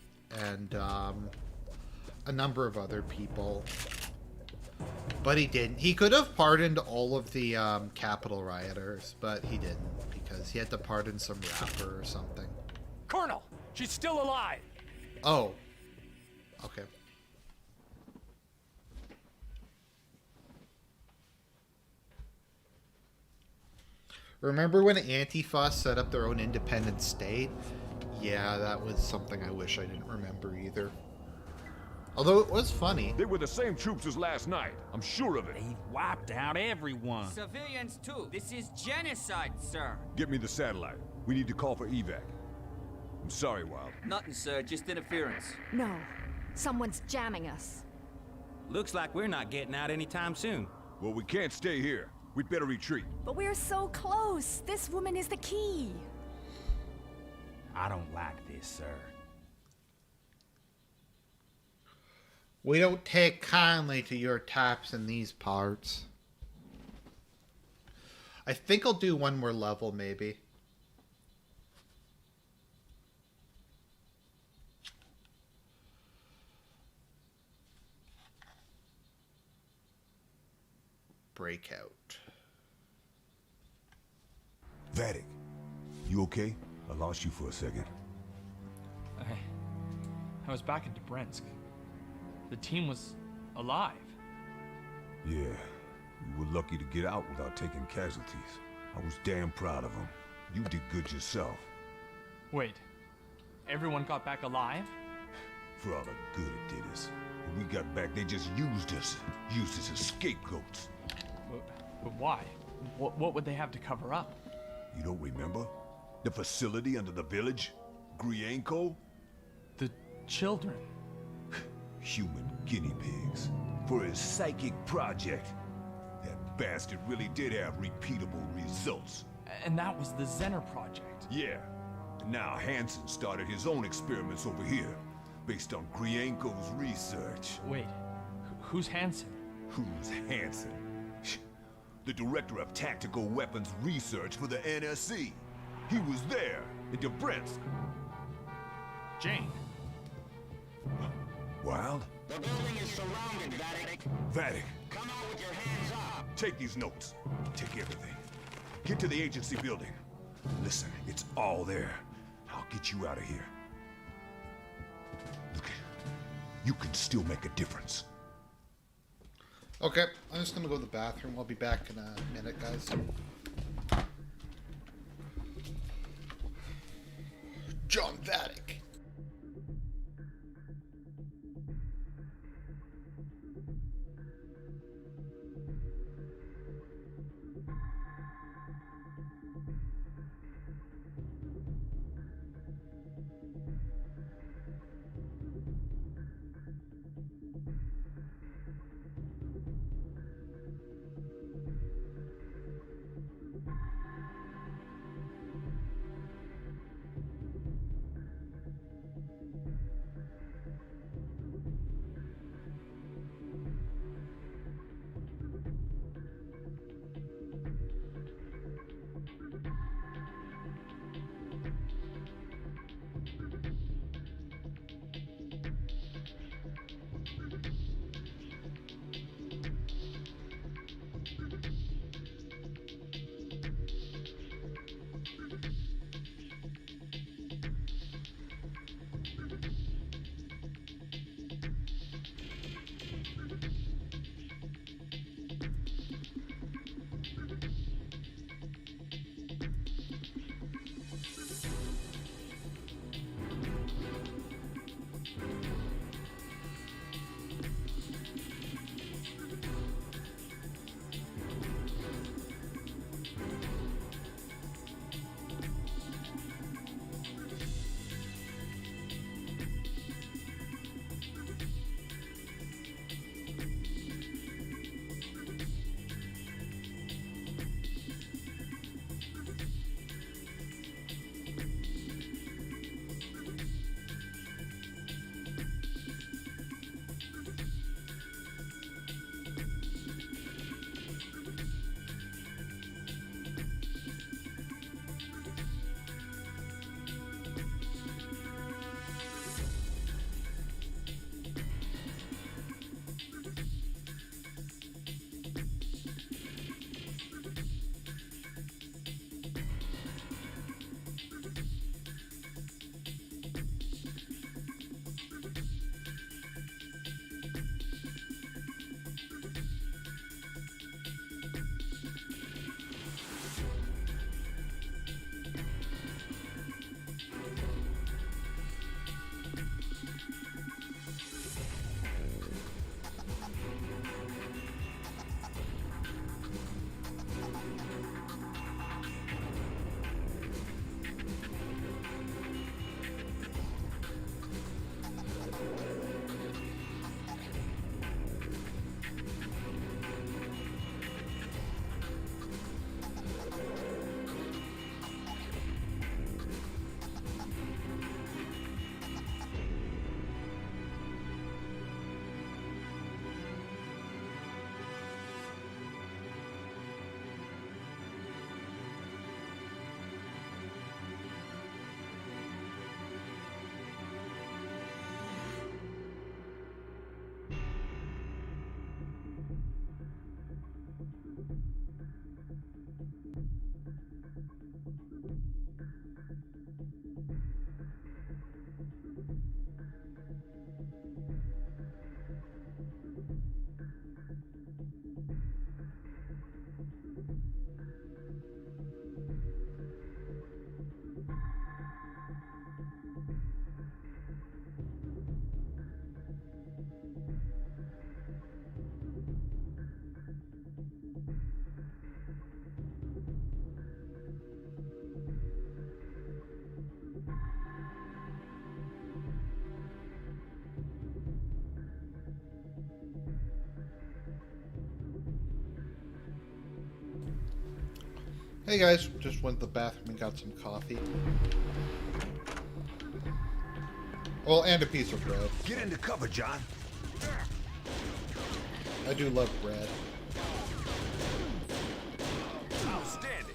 and a number of other people. But he didn't. He could have pardoned all of the Capitol rioters, but he didn't, because he had to pardon some rapper or something. Colonel, she's still alive! Oh. Okay. Remember when Antifa set up their own independent state? Yeah, that was something I wish I didn't remember either. Although it was funny. They were the same troops as last night. I'm sure of it. They've wiped out everyone. Civilians too. This is genocide, sir. Get me the satellite. We need to call for evac. I'm sorry, Wild. Nothing, sir. Just interference. No. Someone's jamming us. Looks like we're not getting out anytime soon. Well, we can't stay here. We'd better retreat. But we're so close. This woman is the key. I don't like this, sir. We don't take kindly to your types in these parts. I think I'll do one more level, maybe. breakout. Vatic, you okay? I lost you for a second. I was back in Dobrinsk. The team was alive. Yeah, you were lucky to get out without taking casualties. I was damn proud of them. You did good yourself. Wait, everyone got back alive? For all the good it did us. When we got back, they just used us. Used us as scapegoats. But why? What would they have to cover up? You don't remember? The facility under the village? Grienko? The children. Human guinea pigs. For his psychic project. That bastard really did have repeatable results. And that was the Zener project. Yeah. And now Hansen started his own experiments over here. Based on Grienko's research. Wait, who's Hansen? Who's Hansen? The director of tactical weapons research for the NSC. He was there, in Dobrinsk. Jane. Wild? The building is surrounded, Vatic. Vatic. Come out with your hands up. Take these notes. Take everything. Get to the agency building. Listen, it's all there. I'll get you out of here. Look, you can still make a difference. Okay, I'm just gonna go to the bathroom. I'll be back in a minute, guys. John Vatic. Hey guys, just went to the bathroom and got some coffee. Well, and a piece of bread. Get into cover, John. I do love bread. Outstanding.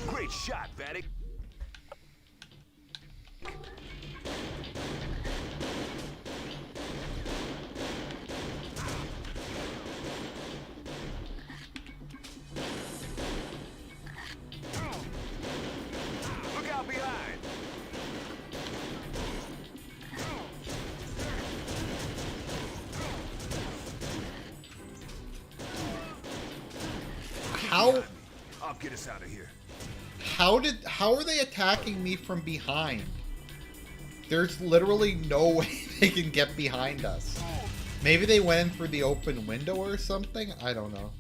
Great shot, Vatic. Look out behind. How I'll get us out of here. how are they attacking me from behind? There's literally no way they can get behind us. Maybe they went in through the open window or something? I don't know.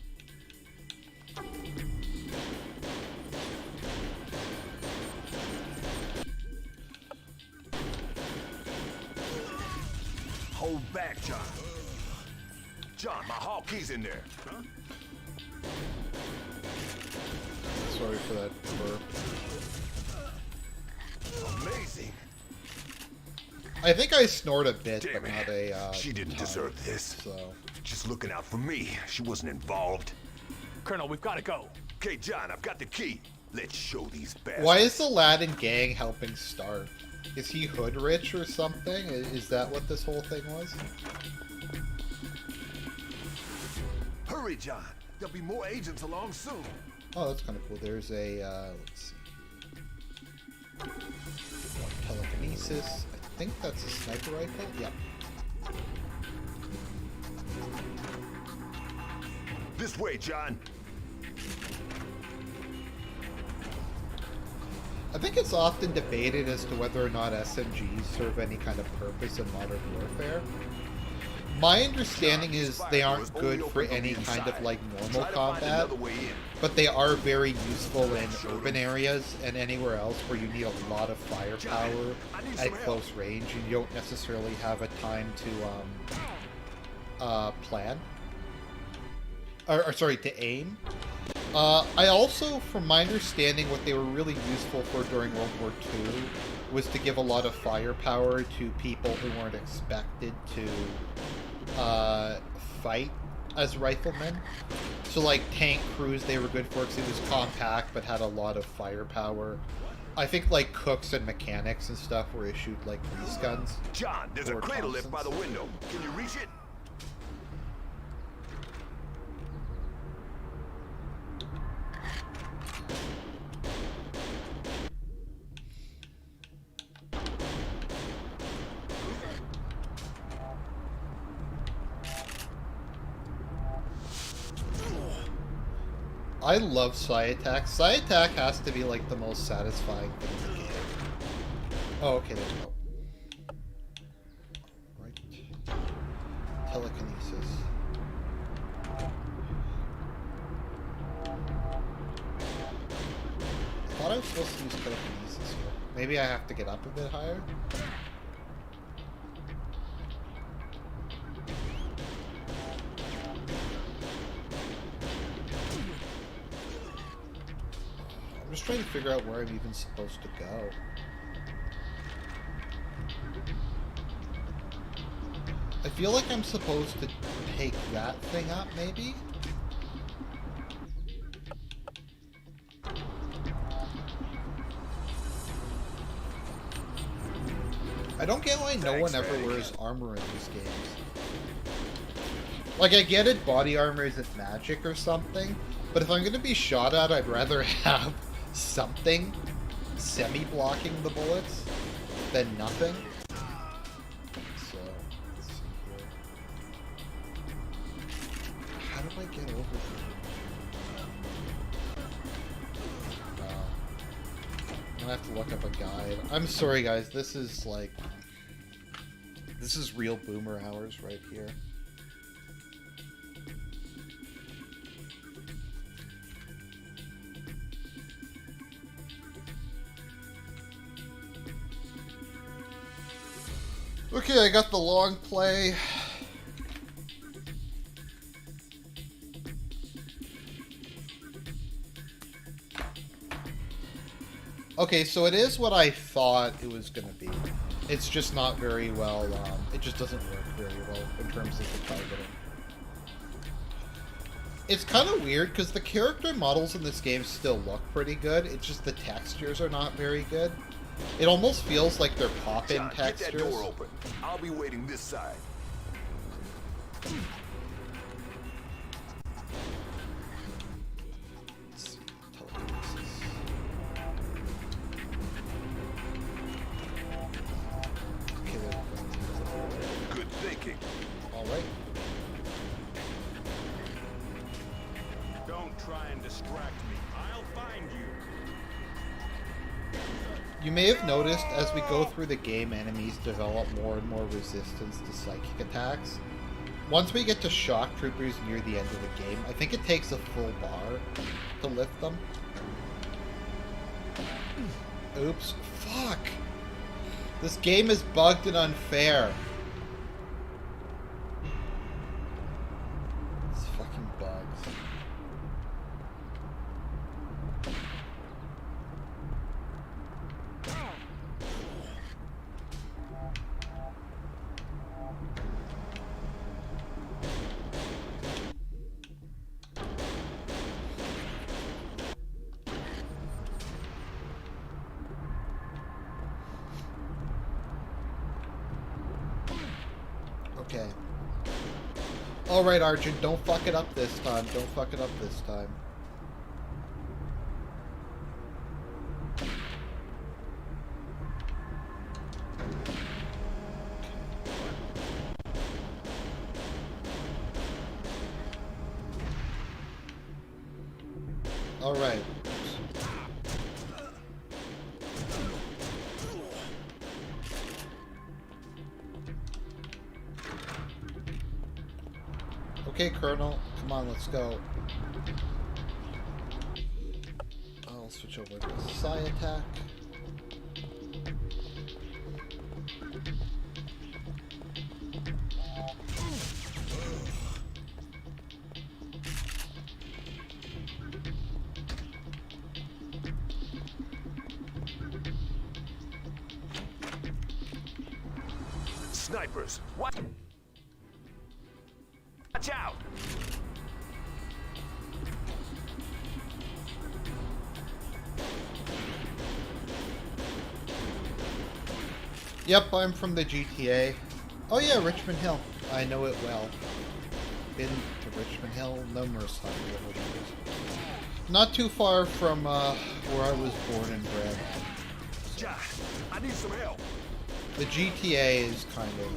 Hold back, John. John, my hall key's in there. Huh? Sorry for that burp. Amazing. I think I snort a bit, Damn but it. not a She didn't ton, deserve this. So. Just looking out for me. She wasn't involved. Colonel, we've got to go. Okay, John, I've got the key. Let's show these bastards. Why is the Aladdin gang helping Stark? Is he hood rich or something? Is that what this whole thing was? Hurry, John. There'll be more agents along soon. Oh, that's kind of cool. There's a, let's see. Telekinesis. I think that's a sniper rifle. Yep. This way, John. I think it's often debated as to whether or not SMGs serve any kind of purpose in modern warfare. My understanding is they aren't good for any kind of like normal combat, but they are very useful in urban areas and anywhere else where you need a lot of firepower at close range and you don't necessarily have a time to plan. Or sorry, to aim. I also, from my understanding, what they were really useful for during World War II was to give a lot of firepower to people who weren't expected to fight as riflemen. So like tank crews they were good for because it was compact but had a lot of firepower. I think like cooks and mechanics and stuff were issued like police guns. John, there's a cradle lift by the window. Can you reach it? I love Psi Attack. Psi Attack has to be like the most satisfying thing in the game. Oh, okay, there we go. Right. Telekinesis. I thought I was supposed to use telekinesis here. Maybe I have to get up a bit higher? I'm just trying to figure out where I'm even supposed to go. I feel like I'm supposed to take that thing up, maybe? I don't get why no one ever wears armor in these games. Like, I get it, body armor isn't magic or something, but if I'm gonna be shot at, I'd rather have something semi-blocking the bullets than nothing. So, let's see here. How do I get over here? I'm gonna have to look up a guide. I'm sorry guys, this is like... This is real boomer hours right here. Okay, I got the long play. Okay, so it is what I thought it was going to be. It's just not very well, it just doesn't work very well in terms of the targeting. It's kind of weird, because the character models in this game still look pretty good, it's just the textures are not very good. It almost feels like they're pop-in John, textures. get that door open. I'll be waiting this side. Good thinking. All right. Don't try and distract me. I'll find you. You may have noticed as we go through the game, enemies develop more and more resistance to psychic attacks. Once we get to shock troopers near the end of the game, I think it takes a full bar to lift them. Oops. Fuck! This game is bugged and unfair. It's fucking bugs. Okay. Alright, Argent, don't fuck it up this time. Don't fuck it up this time. Alright. Okay, Colonel. Come on, let's go. I'll switch over to Psi attack. Snipers, what? Watch out! Yep, I'm from the GTA. Oh yeah, Richmond Hill. I know it well. Been to Richmond Hill numerous times over the years. Not too far from where I was born and bred. Josh, I need some help. The GTA is kind of,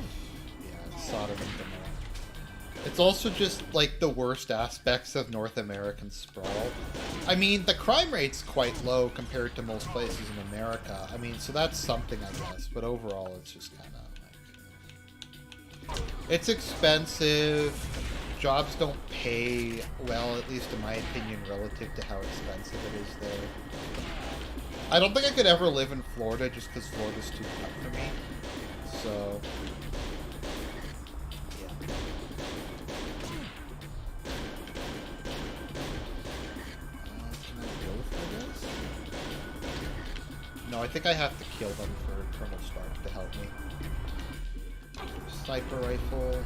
yeah, Sodom and Gomorrah. It's also just, like, the worst aspects of North American sprawl. I mean, the crime rate's quite low compared to most places in America. I mean, so that's something, I guess. But overall, it's just kind of, like... It's expensive. Jobs don't pay well, at least in my opinion, relative to how expensive it is there. I don't think I could ever live in Florida just because Florida's too hot for me. So... No, I think I have to kill them for Colonel Stark to help me. Sniper rifle.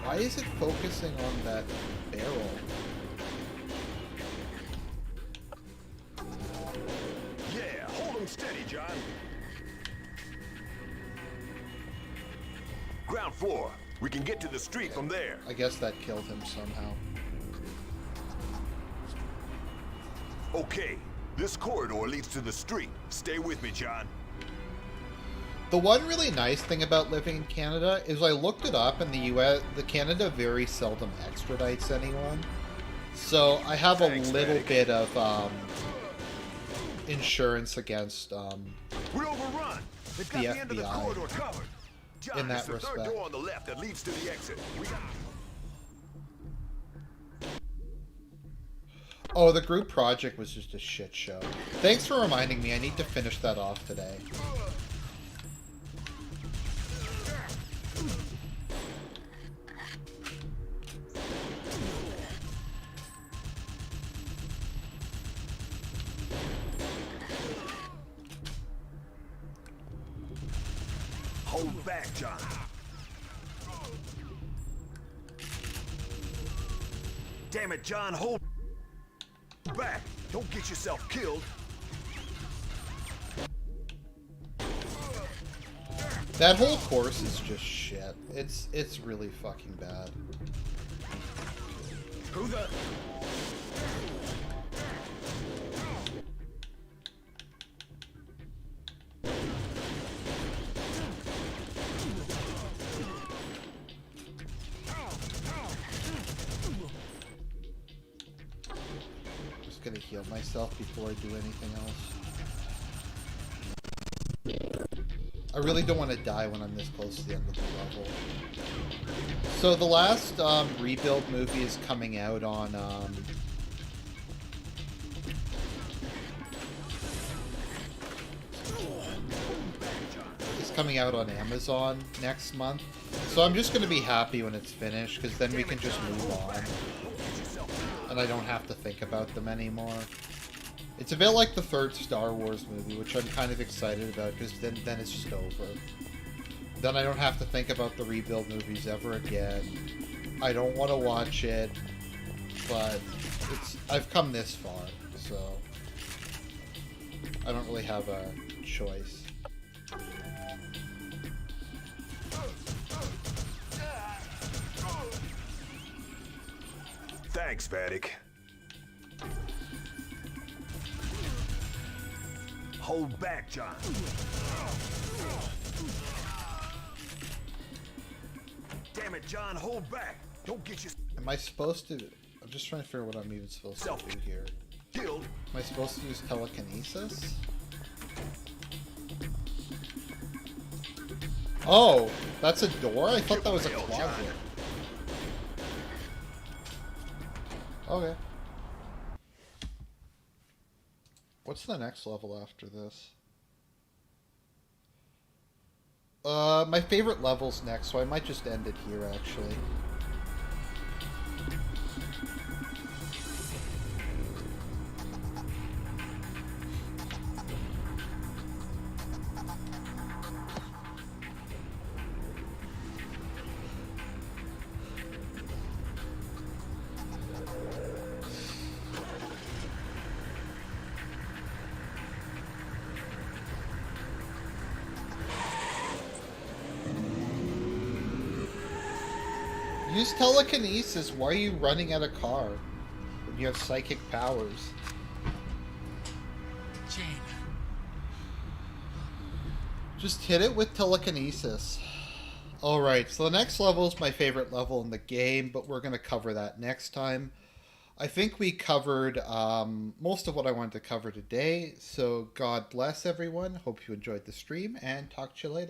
Why is it focusing on that barrel? Yeah, hold him steady, John. Ground floor. We can get to the street from there. I guess that killed him somehow. Okay, this corridor leads to the street. Stay with me, John. The one really nice thing about living in Canada is I looked it up, in the US, the Canada very seldom extradites anyone. So I have a little bit of insurance against We're overrun. They've got the end of the FBI. corridor covered. John, In that it's the third respect. door on the left that leads to the exit. We got... Oh, the group project was just a shit show. Thanks for reminding me. I need to finish that off today. Hold back, John. Damn it, John, hold back. Don't get yourself killed. That whole course is just shit. It's really fucking bad. Who the... Just gonna heal myself before I do anything else. I really don't want to die when I'm this close to the end of the level. So the last rebuild movie is coming out on Amazon next month. So I'm just going to be happy when it's finished, because then we can just move on. And I don't have to think about them anymore. It's a bit like the third Star Wars movie, which I'm kind of excited about, because then it's just over. Then I don't have to think about the rebuild movies ever again. I don't want to watch it, but I've come this far, so I don't really have a choice. Thanks, Vatic. Hold back, John. Damn it, John, hold back. Don't get you... Am I supposed to... I'm just trying to figure out what I'm even supposed to do here. Killed. Am I supposed to use telekinesis? Oh, that's a door? I thought that was a closet. Okay. What's the next level after this? My favorite level's next, so I might just end it here, actually. Use telekinesis. Why are you running at a car when you have psychic powers? Jane. Just hit it with telekinesis. Alright, so the next level is my favorite level in the game, but we're going to cover that next time. I think we covered most of what I wanted to cover today, so God bless everyone. Hope you enjoyed the stream, and talk to you later.